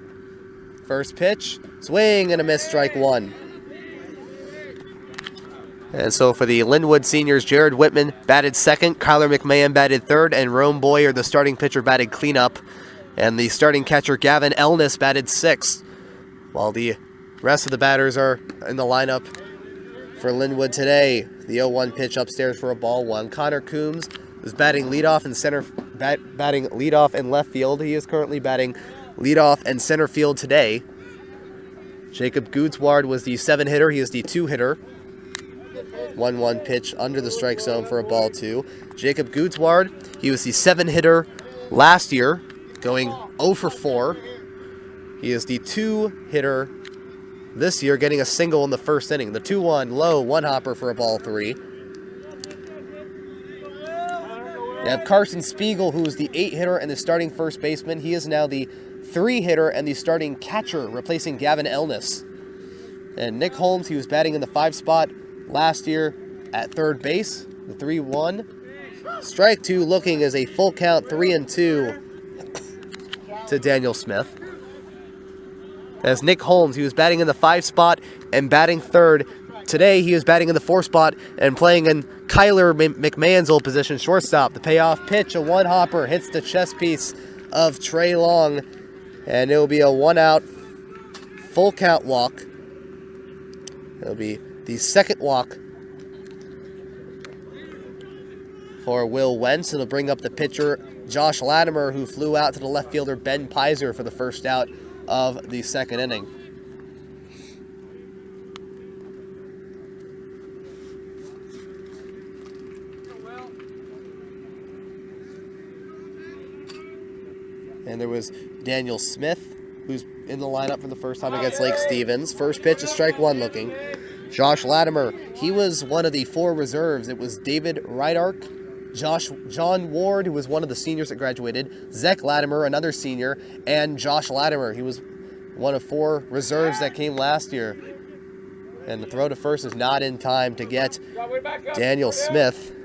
First pitch, swing and a miss, strike 1. And so for the Lynnwood seniors, Jared Whitman batted 2nd, Kyler McMahon batted 3rd, and Rome Boyer, the starting pitcher, batted cleanup. And the starting catcher, Gavin Elnis, batted 6th, while the rest of the batters are in the lineup for Lynnwood today. The 0-1 pitch upstairs for a ball 1. Connor Coombs is batting leadoff in left field. He is currently batting leadoff and center field today. Jacob Goodsward was the 7-hitter. He is the 2-hitter. 1-1 pitch under the strike zone for a ball 2. Jacob Goodsward, he was the 7-hitter last year, going 0 for 4. He is the 2-hitter this year, getting a single in the 1st inning. The 2-1 low, 1-hopper for a ball 3. You have Carson Spiegel, who is the 8-hitter and the starting first baseman. He is now the 3-hitter and the starting catcher, replacing Gavin Elnis. And Nick Holmes, he was batting in the 5 spot last year at 3rd base. The 3-1. Strike 2 looking as a full count, 3-2 to Daniel Smith. As Nick Holmes, he was batting in the 5 spot and batting 3rd today he is batting in the 4th spot and playing in Kyler McMahon's old position, shortstop. The payoff pitch, a one-hopper, hits the chest piece of Trey Long, and it will be a 1-out, full count walk. It'll be the second walk for Will Wentz. It'll bring up the pitcher, Josh Latimer, who flew out to the left fielder, Ben Pizer, for the first out of the 2nd inning. And there was Daniel Smith, who's in the lineup for the first time against Lake Stevens. First pitch, a strike one looking. Josh Latimer, he was one of the 4 reserves. It was David Rydark, John Ward, who was one of the seniors that graduated, Zach Latimer, another senior, and Josh Latimer. He was one of 4 reserves that came last year. And the throw to first is not in time to get Daniel Smith.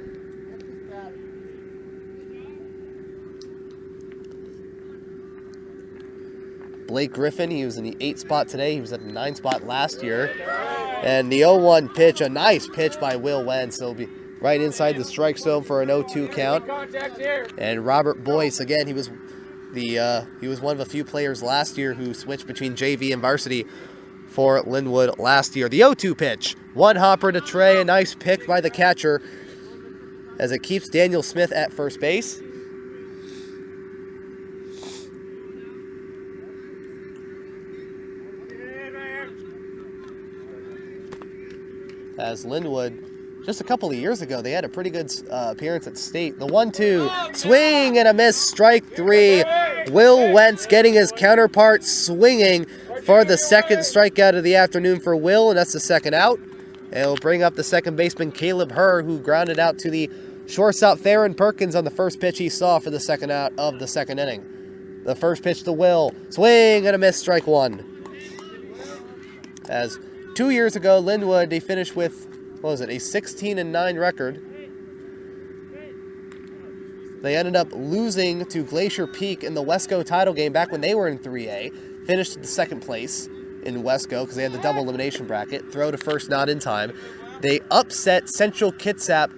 Blake Griffin, he was in the 8th spot today. He was at the 9th spot last year. And the 0-1 pitch, a nice pitch by Will Wentz. It'll be right inside the strike zone for an 0-2 count. And Robert Boyce, again, he was one of a few players last year who switched between JV and varsity for Lynnwood last year. The 0-2 pitch, one hopper to Trey, a nice pick by the catcher as it keeps Daniel Smith at first base. As Lynnwood, just a couple of years ago, they had a pretty good appearance at state. The 1-2, swing and a miss, strike 3. Will Wentz getting his counterpart swinging for the 2nd strikeout of the afternoon for Will, and that's the 2nd out. And it'll bring up the second baseman, Caleb Herr, who grounded out to the shortstop, Theron Perkins, on the first pitch he saw for the 2nd out of the 2nd inning. The first pitch to Will, swing and a miss, strike 1. As 2 years ago, Lynnwood, they finished with, a 16-9 record. They ended up losing to Glacier Peak in the Wesco title game back when they were in 3A. Finished in 2nd place in Wesco because they had the double elimination bracket. Throw to first, not in time. They upset Central Kitsap,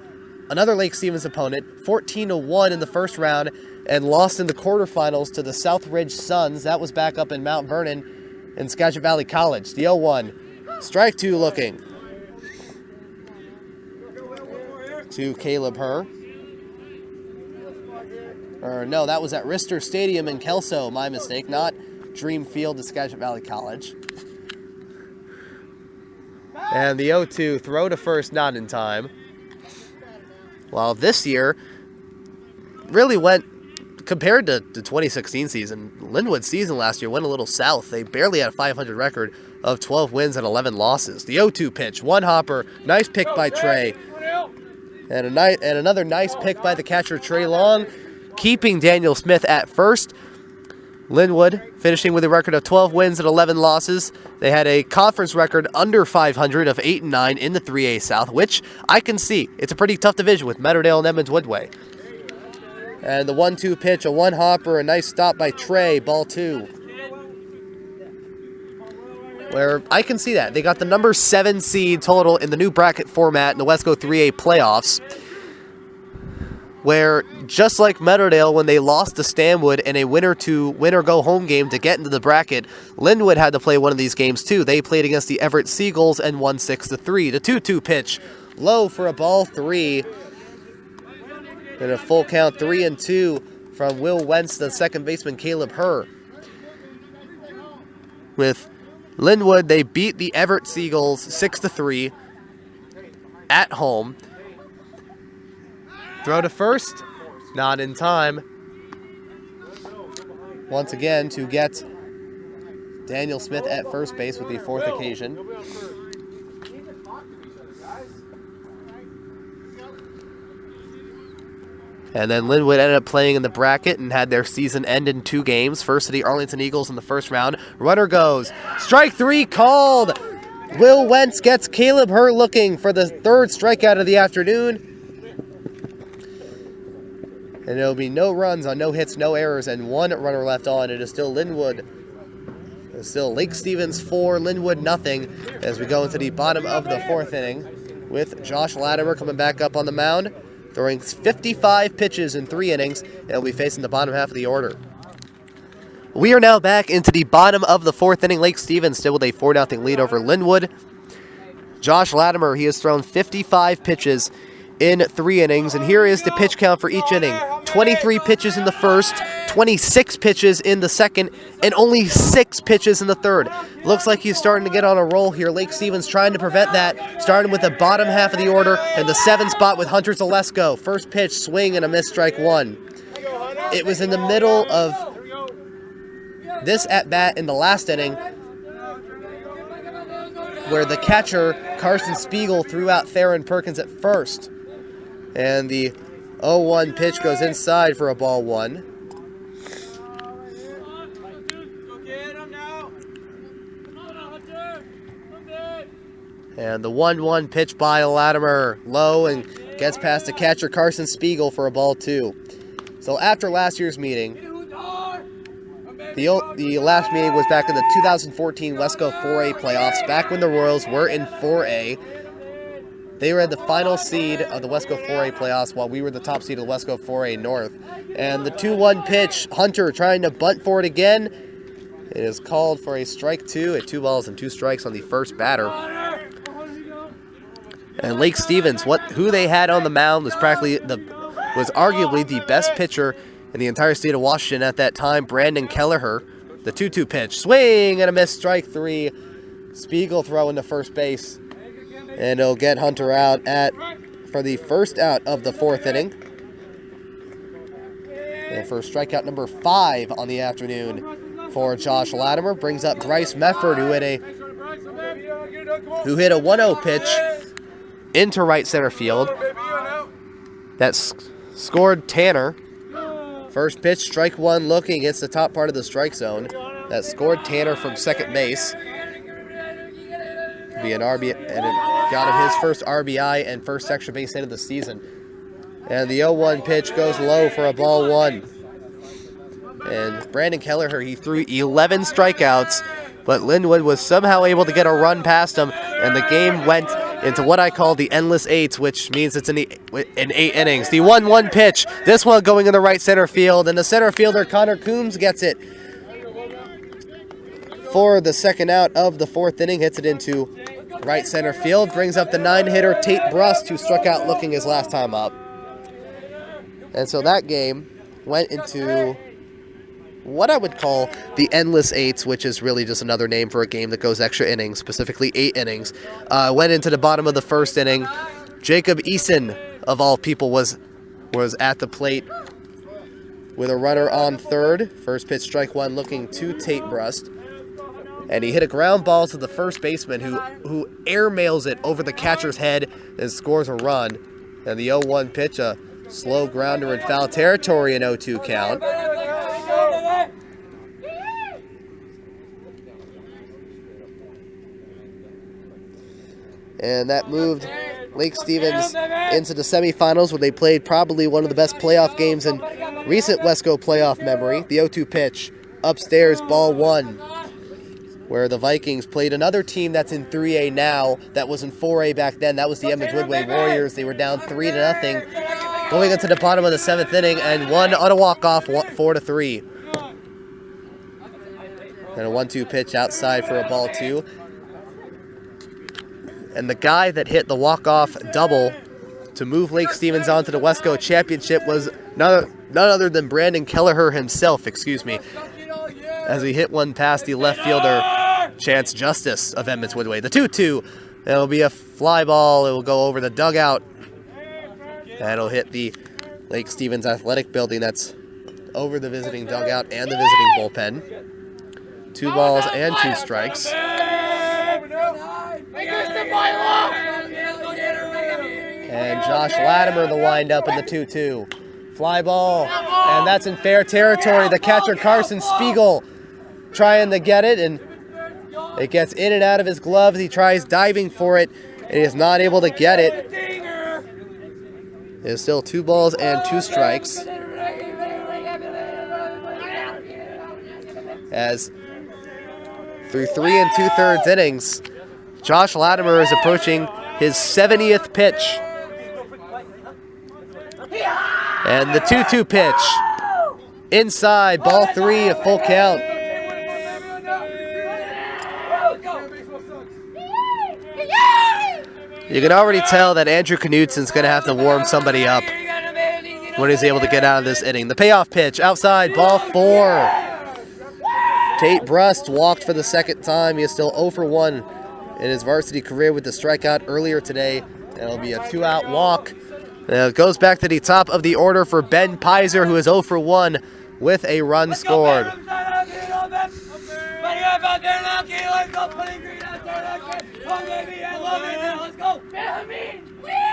another Lake Stevens opponent, 14-1 in the first round, and lost in the quarterfinals to the Southridge Suns. That was back up in Mount Vernon in Skagit Valley College. The 0-1. Strike 2 looking to Caleb Herr. Or no, that was at Rister Stadium in Kelso, my mistake, not Dream Field at Skagit Valley College. And the 0-2, throw to first, not in time. While this year really went, compared to the 2016 season, Lynnwood's season last year went a little south. They barely had a 500 record of 12 wins and 11 losses. The 0-2 pitch, one hopper, nice pick by Trey. And another nice pick by the catcher, Trey Long, keeping Daniel Smith at first. Lynnwood finishing with a record of 12 wins and 11 losses. They had a conference record under 500 of 8-9 in the 3A South, which I can see. It's a pretty tough division with Meadowdale and Edmonds Woodway. And the 1-2 pitch, a one hopper, a nice stop by Trey, ball 2. Where I can see that. They got the number 7 seed total in the new bracket format in the Wesco 3A playoffs. Where, just like Meadowdale, when they lost to Stanwood in a win-or-go-home game to get into the bracket, Lynnwood had to play one of these games too. They played against the Everett Seagulls and won 6-3. The 2-2 pitch, low for a ball 3. And a full count, 3-2 from Will Wentz, the second baseman, Caleb Herr. With Lynnwood, they beat the Everett Seagulls 6-3 at home. Throw to first, not in time. Once again to get Daniel Smith at first base with the 4th occasion. And then Lynnwood ended up playing in the bracket and had their season end in 2 games. First to the Arlington Eagles in the first round. Runner goes. Strike 3 called. Will Wentz gets Caleb Herr looking for the 3rd strikeout of the afternoon. And there'll be no runs on no hits, no errors, and 1 runner left on. It is still Lynnwood It's still Lake Stevens 4, Lynnwood nothing, as we go into the bottom of the 4th inning with Josh Latimer coming back up on the mound, throwing 55 pitches in 3 innings, and will be facing the bottom half of the order. We are now back into the bottom of the 4th inning. Lake Stevens still with a 4-0 lead over Lynnwood. Josh Latimer, he has thrown 55 pitches in 3 innings, and here is the pitch count for each inning. 23 pitches in the first, 26 pitches in the second, and only 6 pitches in the third. Looks like he's starting to get on a roll here. Lake Stevens trying to prevent that, starting with the bottom half of the order and the 7th spot with Hunter Zalesko. First pitch, swing and a miss, strike 1. It was in the middle of this at-bat in the last inning where the catcher, Carson Spiegel, threw out Theron Perkins at first. And the 0-1 pitch goes inside for a ball 1. And the 1-1 pitch by Latimer, low, and gets past the catcher, Carson Spiegel, for a ball 2. So after last year's meeting, the last meeting was back in the 2014 Wesco 4A playoffs, back when the Royals were in 4A. They were at the final seed of the Wesco 4A playoffs while we were the top seed of the Wesco 4A North. And the 2-1 pitch, Hunter trying to bunt for it again. It is called for a strike 2 at 2 balls and 2 strikes on the first batter. And Lake Stevens, who they had on the mound was arguably the best pitcher in the entire state of Washington at that time, Brandon Kelleher. The 2-2 pitch, swing and a miss, strike 3. Spiegel throwing to first base. And it'll get Hunter out for the first out of the 4th inning. And for strikeout number 5 on the afternoon for Josh Latimer. Brings up Bryce Mefford, who hit a 1-0 pitch into right center field. That's scored Tanner. First pitch, strike 1 looking. It's the top part of the strike zone. That scored Tanner from second base. Be an RBI, and it got him his first RBI and first extra base hit of the season. And the 0-1 pitch goes low for a ball 1. And Brandon Kelleher, he threw 11 strikeouts, but Lynnwood was somehow able to get a run past him, and the game went into what I call the endless 8s, which means it's in 8 innings. The 1-1 pitch, this one going in the right center field, and the center fielder Connor Coombs gets it for the second out of the 4th inning, hits it into right center field, brings up the 9-hitter Tate Brust, who struck out looking his last time up. And so that game went into what I would call the endless 8s, which is really just another name for a game that goes extra innings, specifically 8 innings. Went into the bottom of the 1st inning. Jacob Eason, of all people, was at the plate with a runner on third. First pitch, strike 1 looking to Tate Brust. And he hit a ground ball to the first baseman who airmails it over the catcher's head and scores a run. And the 0-1 pitch, a slow grounder in foul territory, an 0-2 count. And that moved Lake Stevens into the semifinals, where they played probably one of the best playoff games in recent Wesco playoff memory. The 0-2 pitch, upstairs, ball 1. Where the Vikings played another team that's in 3A now, that was in 4A back then. That was the Emmons Woodway Warriors. They were down 3-0 going into the bottom of the 7th inning, and won on a walk-off 4-3. And a 1-2 pitch outside for a ball 2. And the guy that hit the walk-off double to move Lake Stevens on to the Wesco Championship was none other than Brandon Kelleher himself, as he hit one past the left fielder, Chance Justice of Emmons Woodway. The 2-2, it'll be a fly ball. It will go over the dugout. And it'll hit the Lake Stevens Athletic Building that's over the visiting dugout and the visiting bullpen. 2 balls and 2 strikes. And Josh Latimer, the windup in the 2-2. Fly ball, and that's in fair territory. The catcher, Carson Spiegel, trying to get it, and it gets in and out of his gloves. He tries diving for it, and he is not able to get it. It's still 2 balls and 2 strikes. As through 3 2/3 innings. Josh Latimer is approaching his 70th pitch. And the 2-2 pitch. Inside, ball 3, a full count. You can already tell that Andrew Knutson's going to have to warm somebody up when he's able to get out of this inning. The payoff pitch, outside, ball 4. Tate Brust walked for the second time. He is still 0 for 1 in his varsity career with the strikeout earlier today. It'll be a 2-out walk. It goes back to the top of the order for Ben Pizer, who is 0 for 1 with a run scored.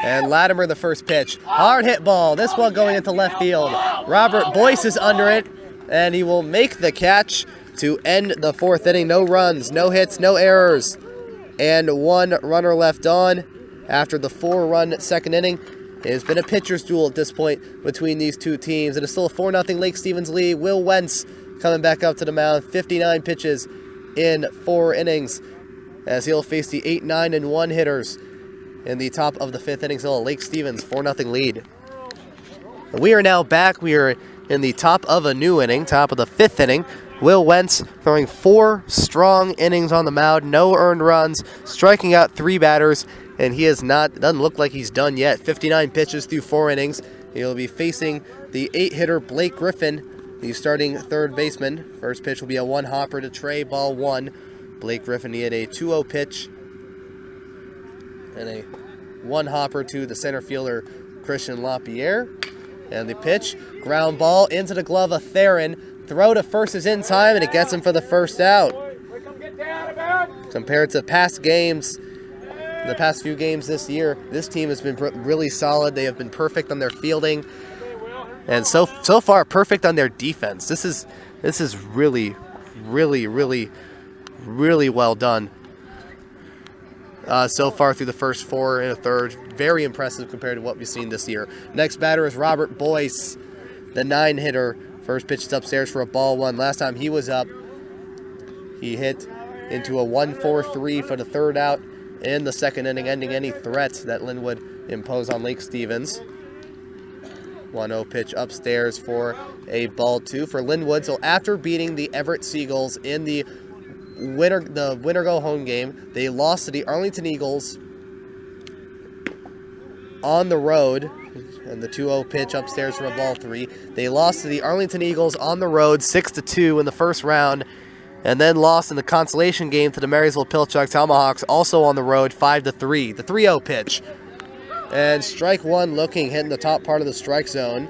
And Latimer the first pitch. Hard hit ball. This one going into left field. Robert Boyce is under it, and he will make the catch to end the 4th inning. No runs, no hits, no errors, and 1 runner left on after the 4-run second inning. It has been a pitcher's duel at this point between these two teams. It is still a 4-0 Lake Stevens lead. Will Wentz coming back up to the mound. 59 pitches in 4 innings as he'll face the 8, 9, and 1 hitters in the top of the 5th inning. Still a Lake Stevens 4-0 lead. We are now back. We are in the top of a new inning, top of the 5th inning. Will Wentz throwing 4 strong innings on the mound, no earned runs, striking out 3 batters, and he is not, doesn't look like he's done yet. 59 pitches through 4 innings. He'll be facing the 8-hitter Blake Griffin, the starting third baseman. First pitch will be a 1-hopper to Trey, ball 1. Blake Griffin, he had a 2-0 pitch and a 1-hopper to the center fielder Christian LaPierre. And the pitch, ground ball into the glove of Theron. Throw to first is in time, and it gets him for the first out. Compared to past games, the past few games this year, this team has been really solid. They have been perfect on their fielding, and so far perfect on their defense. This is really well done so far through the first 4 1/3. Very impressive compared to what we've seen this year. Next batter is Robert Boyce, the 9-hitter. First pitch is upstairs for a ball 1. Last time he was up, he hit into a 1-4-3 for the 3rd out in the 2nd inning, ending any threats that Lynnwood imposed on Lake Stevens. 1-0 pitch upstairs for a ball 2 for Lynnwood. So after beating the Everett Seagulls in the winner go home game, they lost to the Arlington Eagles on the road. And the 2-0 pitch upstairs for a ball 3. They lost to the Arlington Eagles on the road 6-2 in the first round, and then lost in the consolation game to the Marysville Pilchuck Tomahawks, also on the road 5-3. The 3-0 pitch. And strike 1 looking, hitting the top part of the strike zone.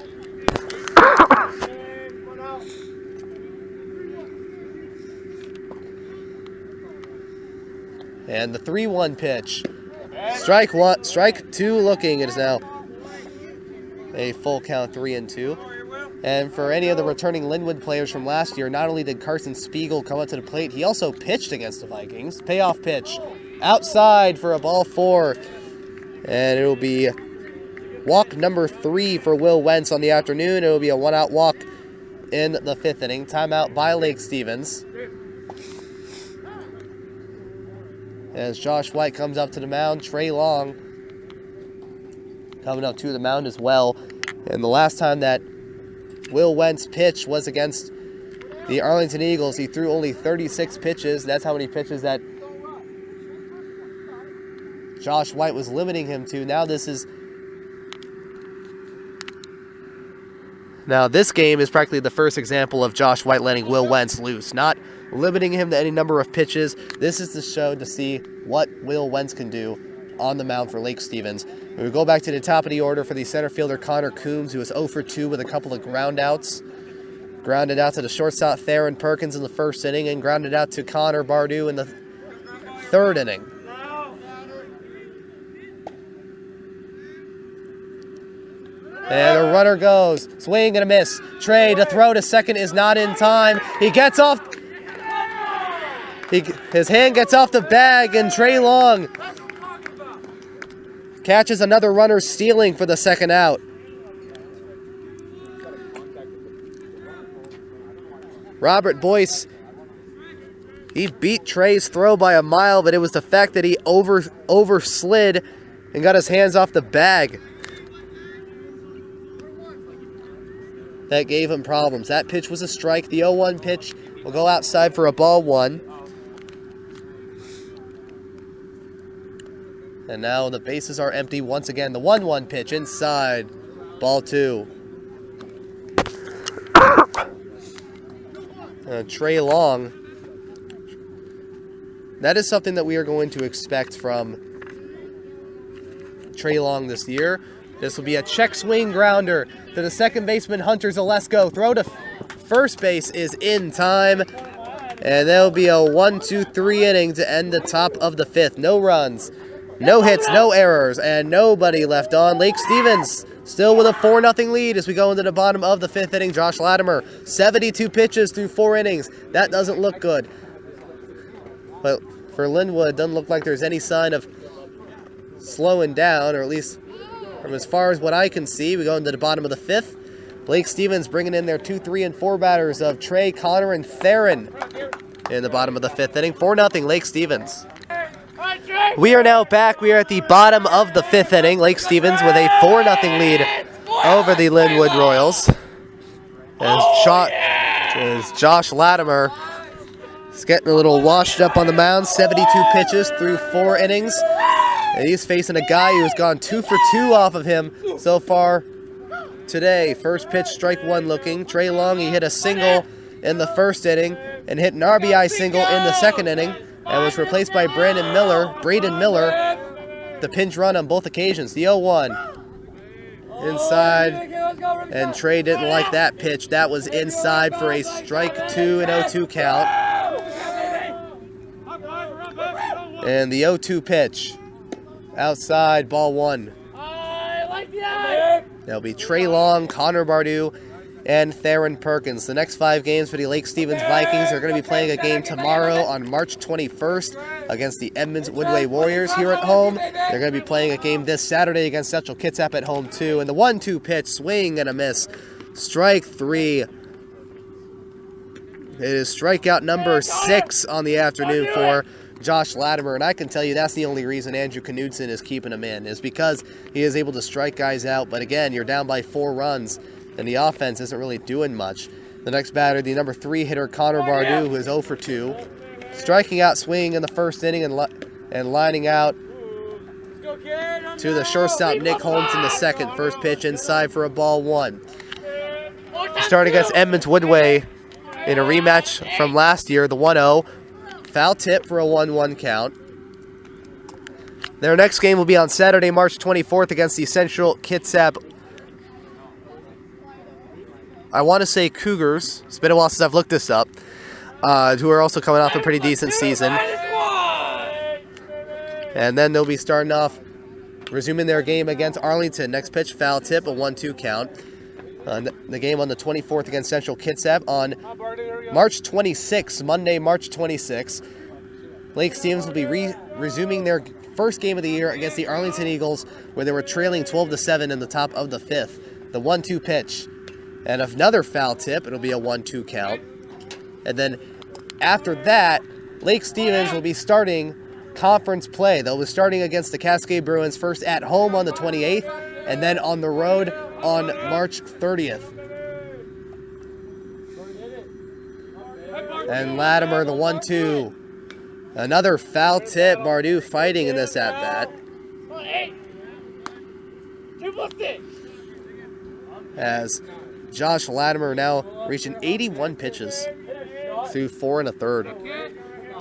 And the 3-1 pitch. Strike 2 looking. It is now a full count, 3-2. And for any of the returning Lynnwood players from last year, not only did Carson Spiegel come up to the plate, he also pitched against the Vikings. Payoff pitch outside for a ball 4. And it will be walk number 3 for Will Wentz on the afternoon. It will be a 1-out walk in the 5th inning. Timeout by Lake Stevens. As Josh White comes up to the mound, Trey Long coming up to the mound as well. And the last time that Will Wentz pitched was against the Arlington Eagles. He threw only 36 pitches. That's how many pitches that Josh White was limiting him to. Now this game is practically the first example of Josh White letting Will Wentz loose, not limiting him to any number of pitches. This is the show to see what Will Wentz can do on the mound for Lake Stevens. We go back to the top of the order for the center fielder Connor Coombs, who was 0 for 2 with a couple of ground outs. Grounded out to the shortstop Theron Perkins in the 1st inning, and grounded out to Connor Bardu in the 3rd inning. And the runner goes, swing and a miss. Trey to throw to second is not in time. He gets off. His hand gets off the bag, and Trey Long catches another runner stealing for the 2nd out. Robert Boyce He beat Trey's throw by a mile, but it was the fact that he overslid and got his hands off the bag that gave him problems. That pitch was a strike. The 0-1 pitch will go outside for a ball 1. And now the bases are empty once again. The 1-1 pitch inside, ball 2. Trey Long. That is something that we are going to expect from Trey Long this year. This will be a check swing grounder to the second baseman, Hunter Zalesko. Throw to first base is in time. And there'll be a 1-2-3 inning to end the top of the 5th. No runs, no hits, no errors, and nobody left on. Lake Stevens still with a 4-0 lead as we go into the bottom of the 5th inning. Josh Latimer, 72 pitches through 4 innings. That doesn't look good. But for Lynnwood, it doesn't look like there's any sign of slowing down, or at least from as far as what I can see. We go into the bottom of the 5th. Lake Stevens bringing in their 2, 3, and 4 batters of Trey, Connor, and Theron in the bottom of the 5th inning. 4-0 Lake Stevens. We are now back. We are at the bottom of the 5th inning. Lake Stevens with a 4-0 lead over the Lynnwood Royals. As Josh Latimer is getting a little washed up on the mound. 72 pitches through 4 innings. And he's facing a guy who's gone 2 for 2 off of him so far today. First pitch, strike 1 looking. Trey Long, he hit a single in the first inning and hit an RBI single in the second inning, and was replaced by Braden Miller, the pinch run on both occasions. The 0-1 inside, and Trey didn't like that pitch. That was inside for a strike 2 and 0-2 count. And the 0-2 pitch, outside, ball 1. That'll be Trey Long, Connor Bardew, and Theron Perkins. The next 5 games for the Lake Stevens Vikings are going to be playing a game tomorrow on March 21st against the Edmonds Woodway Warriors here at home. They're going to be playing a game this Saturday against Central Kitsap at home too. And the 1-2 pitch, swing and a miss. Strike 3. It is strikeout number 6 on the afternoon for Josh Latimer, and I can tell you that's the only reason Andrew Knudsen is keeping him in, is because he is able to strike guys out. But again, you're down by 4 runs, and the offense isn't really doing much. The next batter, the number 3 hitter, Connor Bardew, who is 0 for 2. Striking out, swinging in the first inning, and lining out to the shortstop, Nick Holmes, in the second. First pitch inside for a ball 1. Starting against Edmonds Woodway in a rematch from last year, the 1-0. Foul tip for a 1-1 count. Their next game will be on Saturday, March 24th against the Central Kitsap, I want to say Cougars. It's been a while since I've looked this up. Who are also coming off a pretty decent season. And then they'll be starting off, resuming their game against Arlington. Next pitch, foul tip, a 1-2 count. The game on the 24th against Central Kitsap on March 26th, Monday, March 26th. Lake Stevens will be resuming their first game of the year against the Arlington Eagles, where they were trailing 12-7 in the top of the 5th. The 1-2 pitch. And another foul tip, it'll be a 1-2 count. And then after that, Lake Stevens will be starting conference play. They'll be starting against the Cascade Bruins, first at home on the 28th, and then on the road on March 30th. And Latimer, the 1-2. Another foul tip. Bardew fighting in this at-bat. As Josh Latimer now reaching 81 pitches through 4 1/3.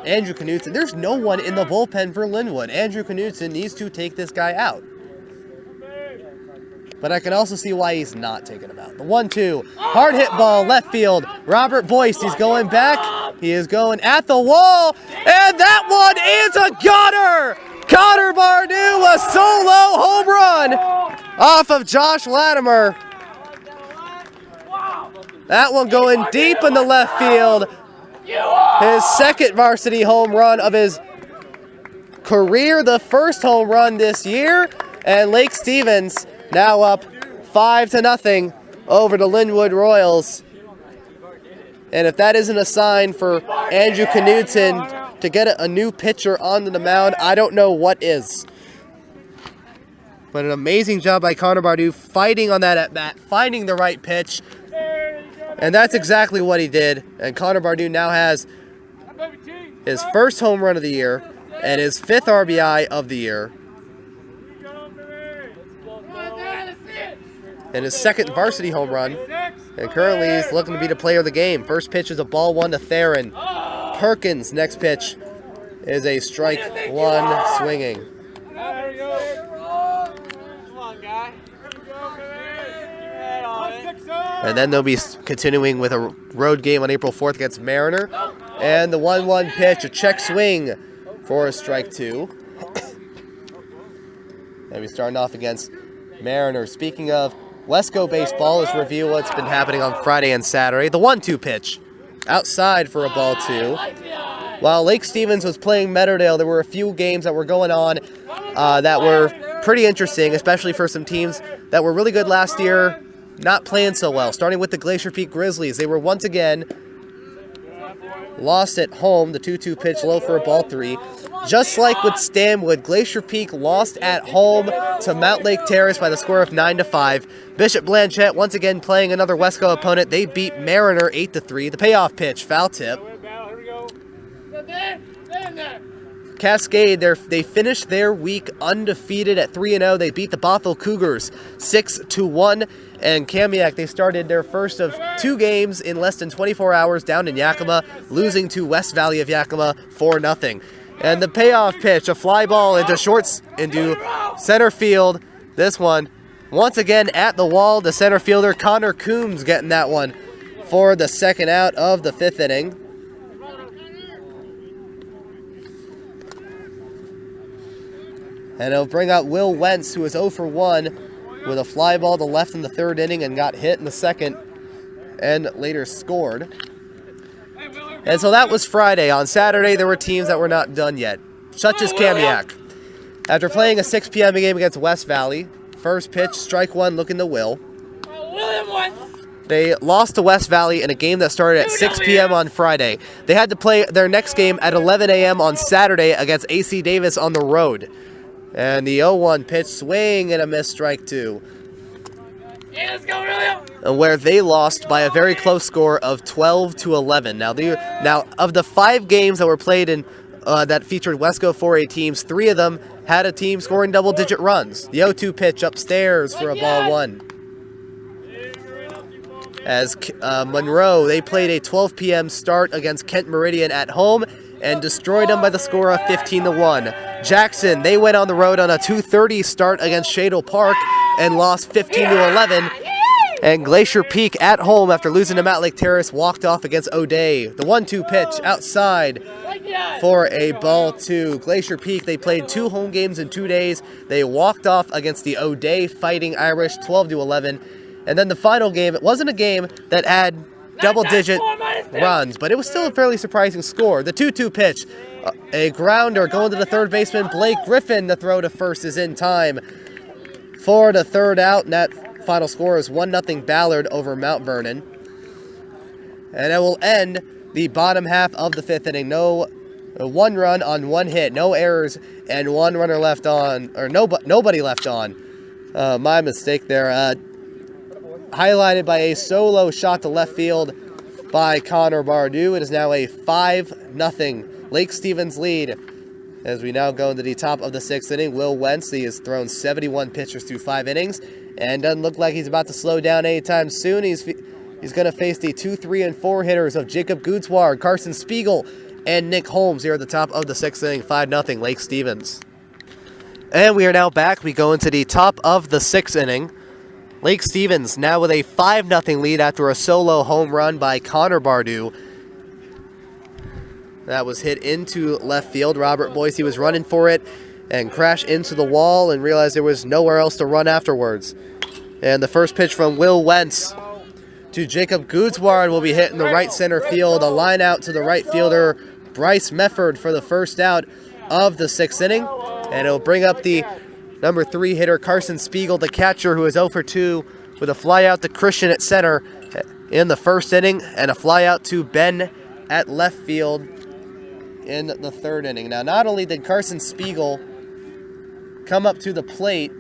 Andrew Knudsen, there's no one in the bullpen for Lynnwood. Andrew Knudsen needs to take this guy out. But I can also see why he's not taking him out. The 1-2, hard hit ball, left field. Robert Boyce, he's going back. He is going at the wall, and that one is a goner! Connor Bardew, a solo home run off of Josh Latimer. That one going deep in the left field. His second varsity home run of his career, the first home run this year, and Lake Stevens now up 5-0 over the Lynnwood Royals. And if that isn't a sign for Andrew Knudsen to get a new pitcher onto the mound, I don't know what is. But an amazing job by Connor Bardu fighting on that at-bat, finding the right pitch. And that's exactly what he did. And Connor Bardu now has his first home run of the year and his 5th RBI of the year. And his 2nd varsity home run. And currently he's looking to be the player of the game. First pitch is a ball 1 to Theron. Perkins, next pitch, is a strike 1 swinging. And then they'll be continuing with a road game on April 4th against Mariner. And the 1-1 pitch, a check swing for a strike 2. And we're starting off against Mariner. Speaking of Wesco baseball, let's review what's been happening on Friday and Saturday. The 1-2 pitch, outside for a ball 2. While Lake Stevens was playing Meadowdale, there were a few games that were going on that were pretty interesting, especially for some teams that were really good last year, not playing so well. Starting with the Glacier Peak Grizzlies, they were once again lost at home. The 2-2 pitch low for a ball 3. Just like with Stanwood, Glacier Peak lost at home to Mount Lake Terrace by the score of 9-5. Bishop Blanchette once again playing another Wesco opponent. They beat Mariner 8-3. The payoff pitch, foul tip. Cascade, they finished their week undefeated at 3-0. They beat the Bothell Cougars 6-1. And Kamiak, they started their first of 2 games in less than 24 hours down in Yakima, losing to West Valley of Yakima 4-0. And the payoff pitch, a fly ball into center field. This one, once again at the wall, the center fielder Connor Coombs getting that one for the 2nd out of the 5th inning. And it'll bring out Will Wentz, who is 0 for 1 with a fly ball to left in the 3rd inning and got hit in the 2nd and later scored. And so that was Friday. On Saturday, there were teams that were not done yet, such as Kamiak. After playing a 6 p.m. game against West Valley, first pitch, strike 1, looking to Will. They lost to West Valley in a game that started at 6 p.m. on Friday. They had to play their next game at 11 a.m. on Saturday against AC Davis on the road. And the 0-1 pitch, swing and a miss, strike 2. Where they lost by a very close score of 12-11. Now, of the 5 games that were played in that featured Wesco 4A teams, 3 of them had a team scoring double-digit runs. The 0-2 pitch upstairs for a ball 1. As Monroe, they played a 12 p.m. start against Kent Meridian at home and destroyed them by the score of 15-1. Jackson, they went on the road on a 2:30 start against Shadle Park and lost 15-11. And Glacier Peak at home, after losing to Mount Lake Terrace, walked off against O'Day. The 1-2 pitch outside for a ball 2. Glacier Peak, they played 2 home games in 2 days. They walked off against the O'Day Fighting Irish 12-11. And then the final game, it wasn't a game that had double-digit runs, but it was still a fairly surprising score. The 2-2 pitch, a grounder going to the third baseman, Blake Griffin. The throw to first is in time for the 3rd out, and that final score is 1-0 Ballard over Mount Vernon. And it will end the bottom half of the 5th inning. No 1 run on 1 hit, no errors, and 1 runner left on, or nobody left on. My mistake there. Highlighted by a solo shot to left field by Connor Bardu. It is now a 5-0 Lake Stevens lead. As we now go into the top of the 6th inning, Will Wentz, he has thrown 71 pitches through 5 innings and doesn't look like he's about to slow down anytime soon. He's going to face the 2, 3, and 4 hitters of Jacob Gutzwar, Carson Spiegel, and Nick Holmes here at the top of the 6th inning. 5-0 Lake Stevens. And we are now back. We go into the top of the 6th inning. Lake Stevens now with a 5-0 lead after a solo home run by Connor Bardu. That was hit into left field. Robert Boise was running for it and crashed into the wall and realized there was nowhere else to run afterwards. And the first pitch from Will Wentz to Jacob Gutzwar will be hit in the right center field. A line out to the right fielder, Bryce Mefford, for the 1st out of the 6th inning. And it'll bring up the number 3 hitter, Carson Spiegel, the catcher, who is 0 for 2 with a fly out to Christian at center. in the first inning, and a fly out to Ben at left field in the third inning. Now, not only did Carson Spiegel come up to the plate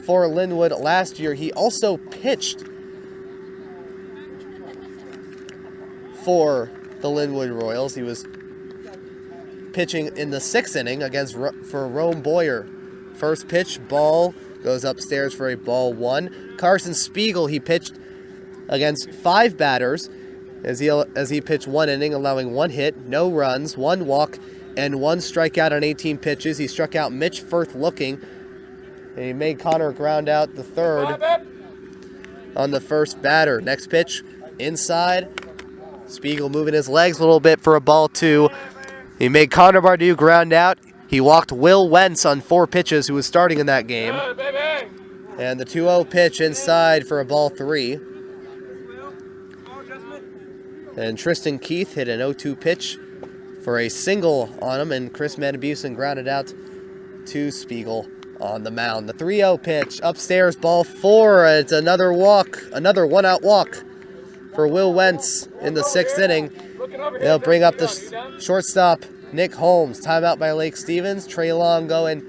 for Lynnwood last year, he also pitched for the Lynnwood Royals. He was pitching in the sixth inning for Rome Boyer. First pitch, ball, goes upstairs for a ball one. Carson Spiegel, he pitched against 5 batters as he pitched 1 inning, allowing 1 hit, no runs, 1 walk, and 1 strikeout on 18 pitches. He struck out Mitch Firth looking, and he made Connor ground out the third on the first batter. Next pitch, inside. Spiegel moving his legs a little bit for a ball 2. He made Connor Bardew ground out. He walked Will Wentz on 4 pitches, who was starting in that game. And the 2-0 pitch inside for a ball 3. And Tristan Keith hit an 0-2 pitch for a single on him, and Chris Matabusen grounded out to Spiegel on the mound. The 3-0 pitch upstairs, ball 4. It's another walk, another 1-out walk for Will Wentz in the 6th inning. They'll bring up the shortstop, Nick Holmes. Timeout by Lake Stevens. Trey Long going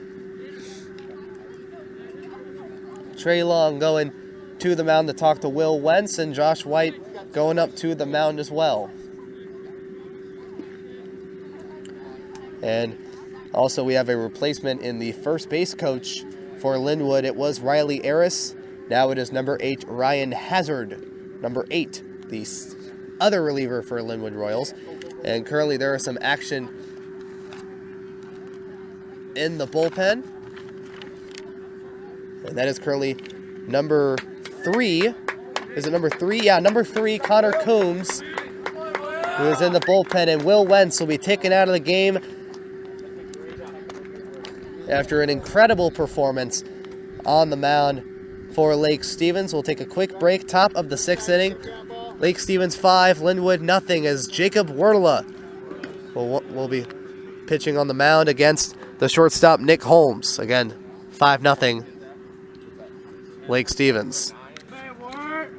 to the mound to talk to Will Wentz, and Josh White going up to the mound as well. And also we have a replacement in the first base coach for Lynnwood. It was Riley Aris. Now it is number 8, Ryan Hazard. Number 8, the other reliever for Lynnwood Royals. And currently there is some action in the bullpen. And that is currently number 3. Is it number 3? Yeah, number 3, Connor Coombs, who is in the bullpen. And Will Wentz will be taken out of the game after an incredible performance on the mound for Lake Stevens. We'll take a quick break. Top of the 6th inning. Lake Stevens 5, Lynnwood nothing, as Jacob Werla will be pitching on the mound against the shortstop Nick Holmes. Again, 5-0 Lake Stevens.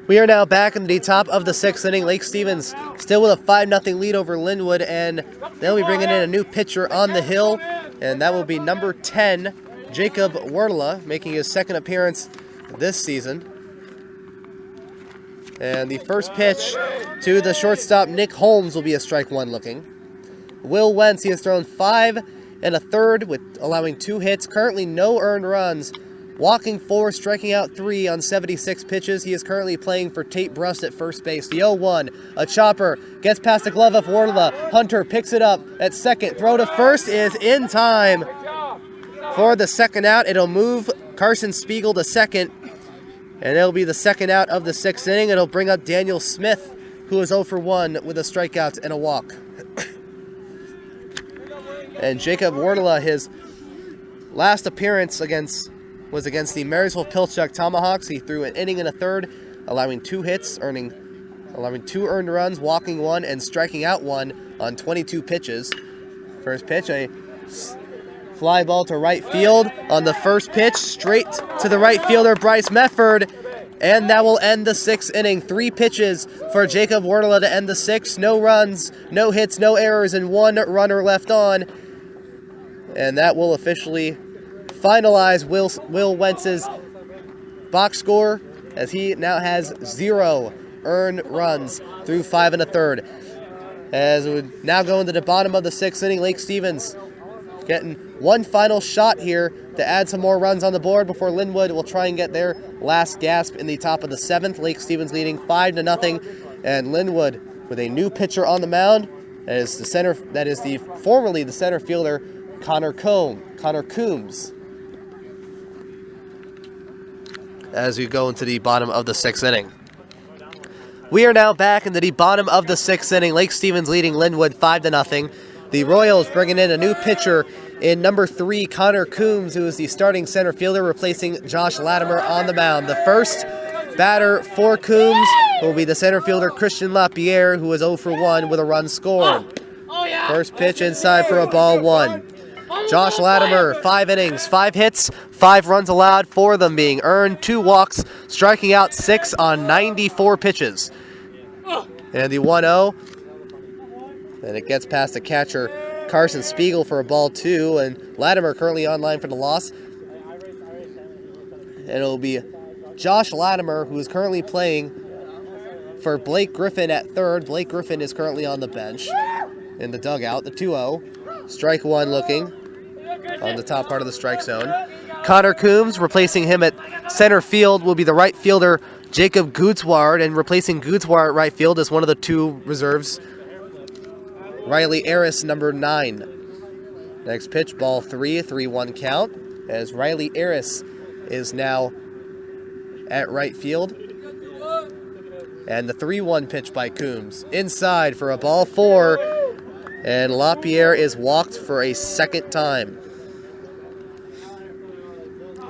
We are now back in the top of the 6th inning. Lake Stevens still with a 5-0 lead over Lynnwood, and they'll be bringing in a new pitcher on the hill, and that will be number 10, Jacob Werla, making his 2nd appearance this season. And the first pitch to the shortstop, Nick Holmes, will be a strike 1 looking. Will Wentz, he has thrown 5 1/3 with allowing 2 hits, currently no earned runs, walking 4, striking out 3 on 76 pitches. He is currently playing for Tate Brust at first base. The 0-1, a chopper, gets past the glove of Werla. Hunter picks it up at second. Throw to first is in time for the 2nd out. It'll move Carson Spiegel to second, and it'll be the 2nd out of the 6th inning. It'll bring up Daniel Smith, who is 0 for 1 with a strikeout and a walk. And Jacob Werla, his last appearance was against the Marysville Pilchuck Tomahawks. He threw an inning and a third, allowing 2 hits, allowing 2 earned runs, walking 1, and striking out 1 on 22 pitches. First pitch, a fly ball to right field on the first pitch, straight to the right fielder, Bryce Mefford, and that will end the 6th inning. 3 pitches for Jacob Werla to end the 6th. No runs, no hits, no errors, and 1 runner left on. And that will officially finalize Will Wentz's box score, as he now has 0 earned runs through 5 1/3. As we now go into the bottom of the 6th inning, Lake Stevens getting one final shot here to add some more runs on the board before Lynnwood will try and get their last gasp in the top of the 7th. Lake Stevens leading 5-0, and Lynnwood with a new pitcher on the mound. That is formerly the center fielder, Connor Coombs. As we go into the bottom of the 6th inning. We are now back into the bottom of the 6th inning. Lake Stevens leading Lynnwood 5-0. The Royals bringing in a new pitcher in number 3, Connor Coombs, who is the starting center fielder, replacing Josh Latimer on the mound. The first batter for Coombs will be the center fielder, Christian LaPierre, who is 0 for 1 with a run scored. First pitch inside for a ball 1. Josh Latimer, 5 innings, 5 hits, 5 runs allowed, 4 of them being earned, 2 walks, striking out 6 on 94 pitches. And the 1-0, and it gets past the catcher, Carson Spiegel, for a ball 2, and Latimer currently online for the loss. And it'll be Josh Latimer, who is currently playing for Blake Griffin at third. Blake Griffin is currently on the bench in the dugout. The 2-0. Strike 1 looking on the top part of the strike zone. Connor Coombs, replacing him at center field, will be the right fielder Jacob Gutzward, and replacing Gutzward at right field is one of the 2 reserves, Riley Aris, number 9. Next pitch, ball 3, 3-1 count, as Riley Aris is now at right field. And the 3-1 pitch by Coombs, inside for a ball 4, and LaPierre is walked for a second time.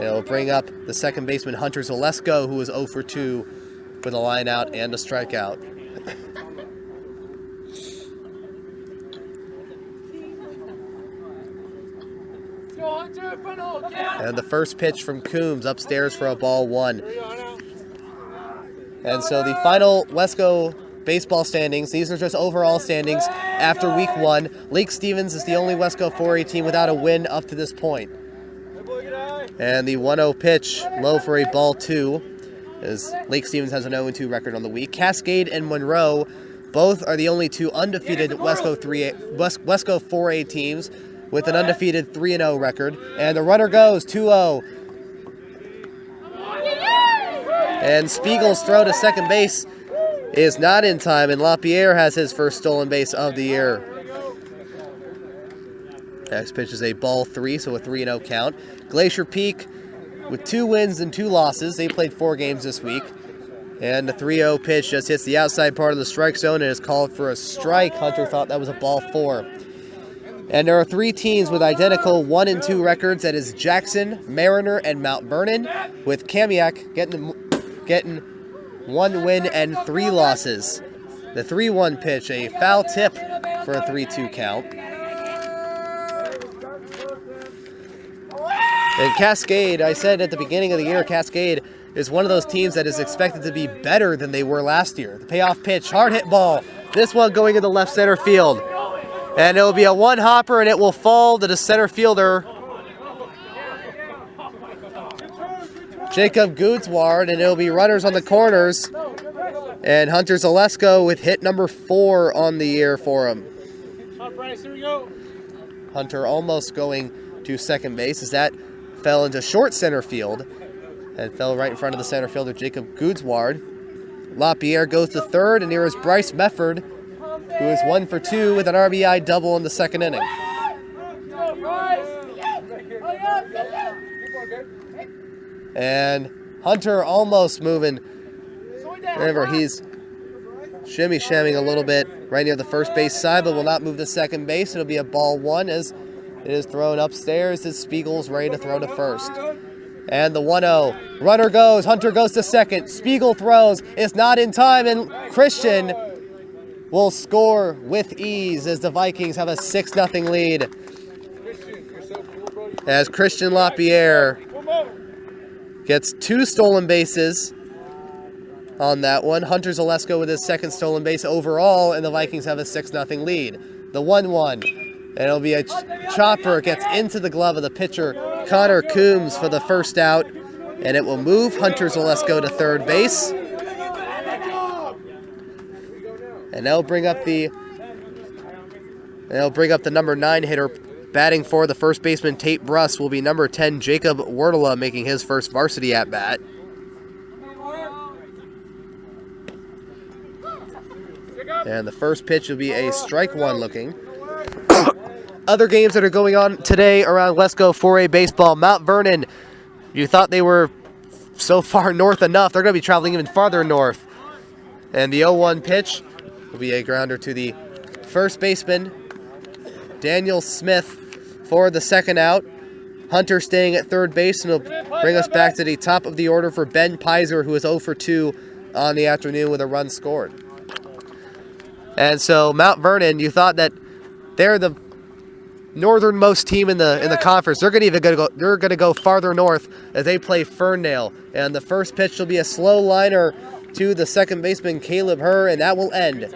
It'll bring up the second baseman, Hunter Zalesko, who is 0 for 2 with a line out and a strikeout. And the first pitch from Coombs upstairs for a ball 1. And so the final Wesco baseball standings, these are just overall standings after week 1. Lake Stevens is the only Wesco 4A team without a win up to this point. And the 1-0 pitch, low for a ball 2, as Lake Stevens has an 0-2 record on the week. Cascade and Monroe both are the only 2 undefeated Wesco 4A teams with an undefeated 3-0 record. And the runner goes 2-0. And Spiegel's throw to second base is not in time, and LaPierre has his first stolen base of the year. Next pitch is a ball 3, so a 3-0 count. Glacier Peak with 2 wins and 2 losses. They played 4 games this week. And the 3-0 pitch just hits the outside part of the strike zone and is called for a strike. Hunter thought that was a ball 4. And there are 3 teams with identical 1-2 records. That is Jackson, Mariner, and Mount Vernon, with Kamiak getting 1 win and 3 losses. The 3-1 pitch, a foul tip for a 3-2 count. And Cascade, I said at the beginning of the year, Cascade is one of those teams that is expected to be better than they were last year. The payoff pitch, hard hit ball. This one going in the left center field. And it will be a 1-hopper, and it will fall to the center fielder, Jacob Gutzward, and it will be runners on the corners. And Hunter Zalesko with hit number 4 on the year for him. Hunter almost going to second base as that fell into short center field and fell right in front of the center fielder, Jacob Gutzward. LaPierre goes to third, and here is Bryce Mefford, who is 1 for 2 with an RBI double in the second inning. And Hunter almost moving. Remember, he's shimmy-shamming a little bit right near the first base side, but will not move to second base. It'll be a ball 1 as it is thrown upstairs as Spiegel's ready to throw to first. And the 1-0. Runner goes. Hunter goes to second. Spiegel throws. It's not in time, and Christian will score with ease as the Vikings have a 6-0 lead. As Christian LaPierre gets 2 stolen bases on that one. Hunter Zalesko with his second stolen base overall, and the Vikings have a 6-0 lead. The 1-1. And it'll be a chopper, gets into the glove of the pitcher, Connor Coombs, for the first out. And it will move Hunter Zalesko to third base. And that'll bring up the number 9 hitter batting for the first baseman, Tate Bruss, will be number 10, Jacob Werdela, making his first varsity at-bat. And the first pitch will be a strike 1 looking. Other games that are going on today around Wesco 4A baseball. Mount Vernon, you thought they were so far north enough. They're going to be traveling even farther north. And the 0-1 pitch will be a grounder to the first baseman, Daniel Smith, for the second out. Hunter staying at third base, and it'll bring us back to the top of the order for Ben Pizer, who is 0 for 2 on the afternoon with a run scored. And so Mount Vernon, you thought that they're the northernmost team in the conference. They're gonna go farther north as they play Ferndale. And the first pitch will be a slow liner to the second baseman Caleb Herr, and that will end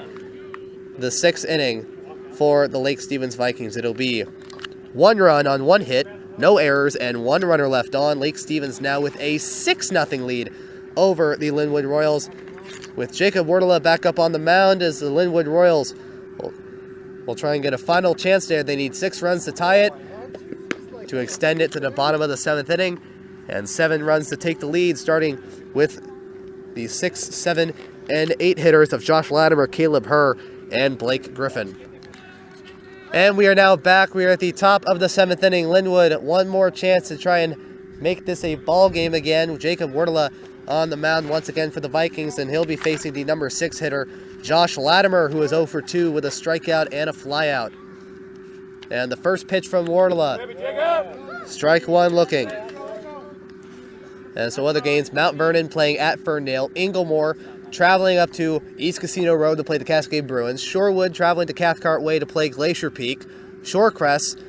the 6th inning for the Lake Stevens Vikings. It'll be 1 run on 1 hit, no errors, and 1 runner left on. Lake Stevens now with a 6-0 lead over the Lynnwood Royals, with Jacob Wardela back up on the mound as the Lynnwood Royals will try and get a final chance there. They need 6 runs to tie it, to extend it to the bottom of the 7th inning, and 7 runs to take the lead, starting with the 6, 7, and 8 hitters of Josh Latimer, Caleb Herr, and Blake Griffin. And we are now back. We are at the top of the 7th inning. Lynnwood, one more chance to try and make this a ball game again. Jacob Wardela on the mound once again for the Vikings, and he'll be facing the number 6 hitter, Josh Latimer, who is 0 for 2 with a strikeout and a flyout. And the first pitch from Wardela, strike 1 looking. And so other games, Mount Vernon playing at Ferndale, Inglemore traveling up to East Casino Road to play the Cascade Bruins, Shorewood traveling to Cathcart Way to play Glacier Peak, Shorecrest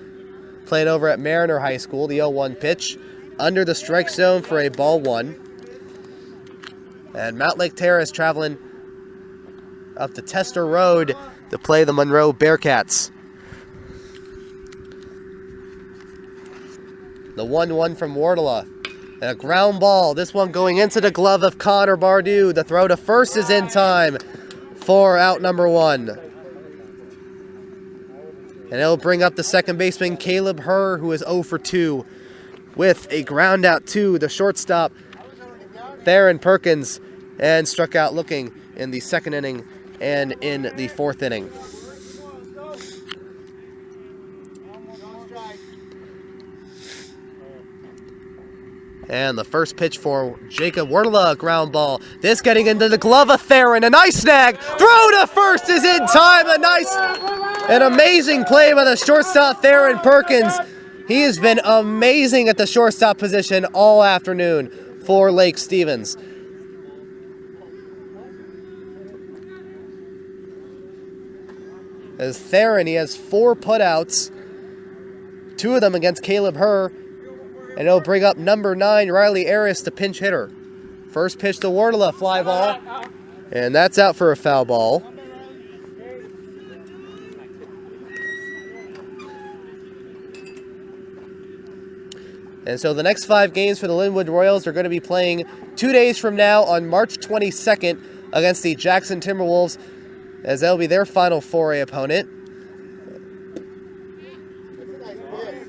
playing over at Mariner High School, the 0-1 pitch, under the strike zone for a ball 1. And Mount Lake Terrace traveling up to Tester Road to play the Monroe Bearcats. The 1-1 from Wardela. And a ground ball, this one going into the glove of Connor Bardew. The throw to first is in time for out number 1. And it'll bring up the second baseman, Caleb Herr, who is 0 for 2, with a ground out to the shortstop, Theron Perkins, and struck out looking in the 2nd inning and in the 4th inning. And the first pitch for Jacob Wardela, ground ball. This getting into the glove of Theron. A nice snag. Throw to first is in time. An amazing play by the shortstop, Theron Perkins. He has been amazing at the shortstop position all afternoon for Lake Stevens. As Theron, he has 4 putouts, 2 of them against Caleb Herr. And it'll bring up number 9, Riley Aris, the pinch hitter. First pitch to Wardela, fly ball. And that's out for a foul ball. And so the next 5 games for the Lynnwood Royals are going to be playing 2 days from now on March 22nd against the Jackson Timberwolves, as that'll be their final 4A opponent.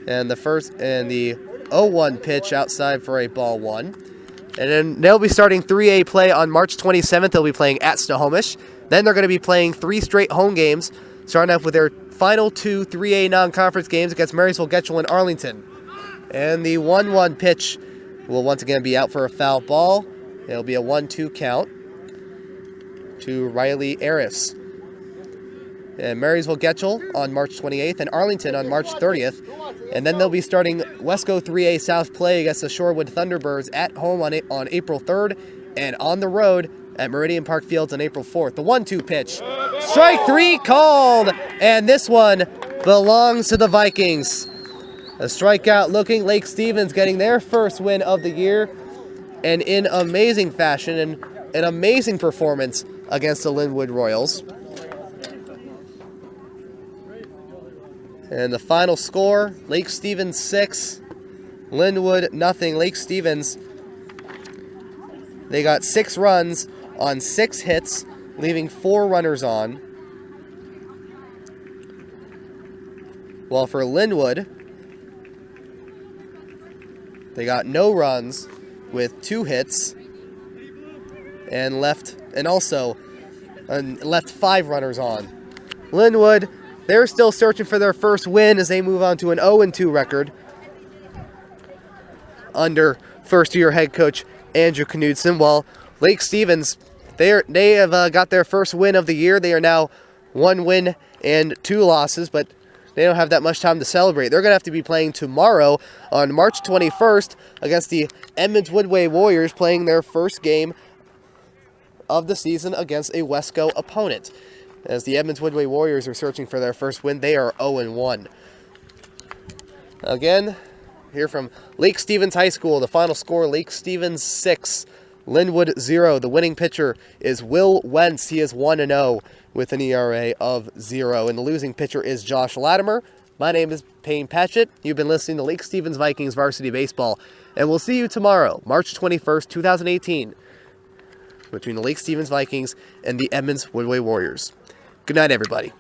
And the 0-1 pitch outside for a ball 1. And then they'll be starting 3A play on March 27th. They'll be playing at Snohomish. Then they're going to be playing 3 straight home games, starting off with their final 2 3A non-conference games against Marysville, Getchell, and Arlington. And the 1-1 pitch will once again be out for a foul ball. It'll be a 1-2 count to Riley Aris. And Marysville Getchell on March 28th and Arlington on March 30th. And then they'll be starting Wesco 3A South play against the Shorewood Thunderbirds at home on April 3rd and on the road at Meridian Park Fields on April 4th. The 1-2 pitch. Strike 3 called, and this one belongs to the Vikings. A strikeout looking, Lake Stevens getting their first win of the year, and in amazing fashion and an amazing performance against the Lynnwood Royals. And the final score, Lake Stevens 6, Lynnwood nothing. Lake Stevens, they got 6 runs on 6 hits, leaving 4 runners on. While for Lynnwood, they got no runs with 2 hits and left 5 runners on. Lynnwood, they're still searching for their first win as they move on to an 0-2 record under first-year head coach Andrew Knudsen, while Lake Stevens, they have got their first win of the year. They are now 1 win and 2 losses, but they don't have that much time to celebrate. They're going to have to be playing tomorrow on March 21st against the Edmonds Woodway Warriors, playing their first game of the season against a Wesco opponent. As the Edmonds Woodway Warriors are searching for their first win, they are 0-1. Again, here from Lake Stevens High School, the final score, Lake Stevens 6, Lynnwood 0. The winning pitcher is Will Wentz. He is 1-0 with an ERA of 0. And the losing pitcher is Josh Latimer. My name is Payne Patchett. You've been listening to Lake Stevens Vikings Varsity Baseball. And we'll see you tomorrow, March 21st, 2018, between the Lake Stevens Vikings and the Edmonds Woodway Warriors. Good night, everybody.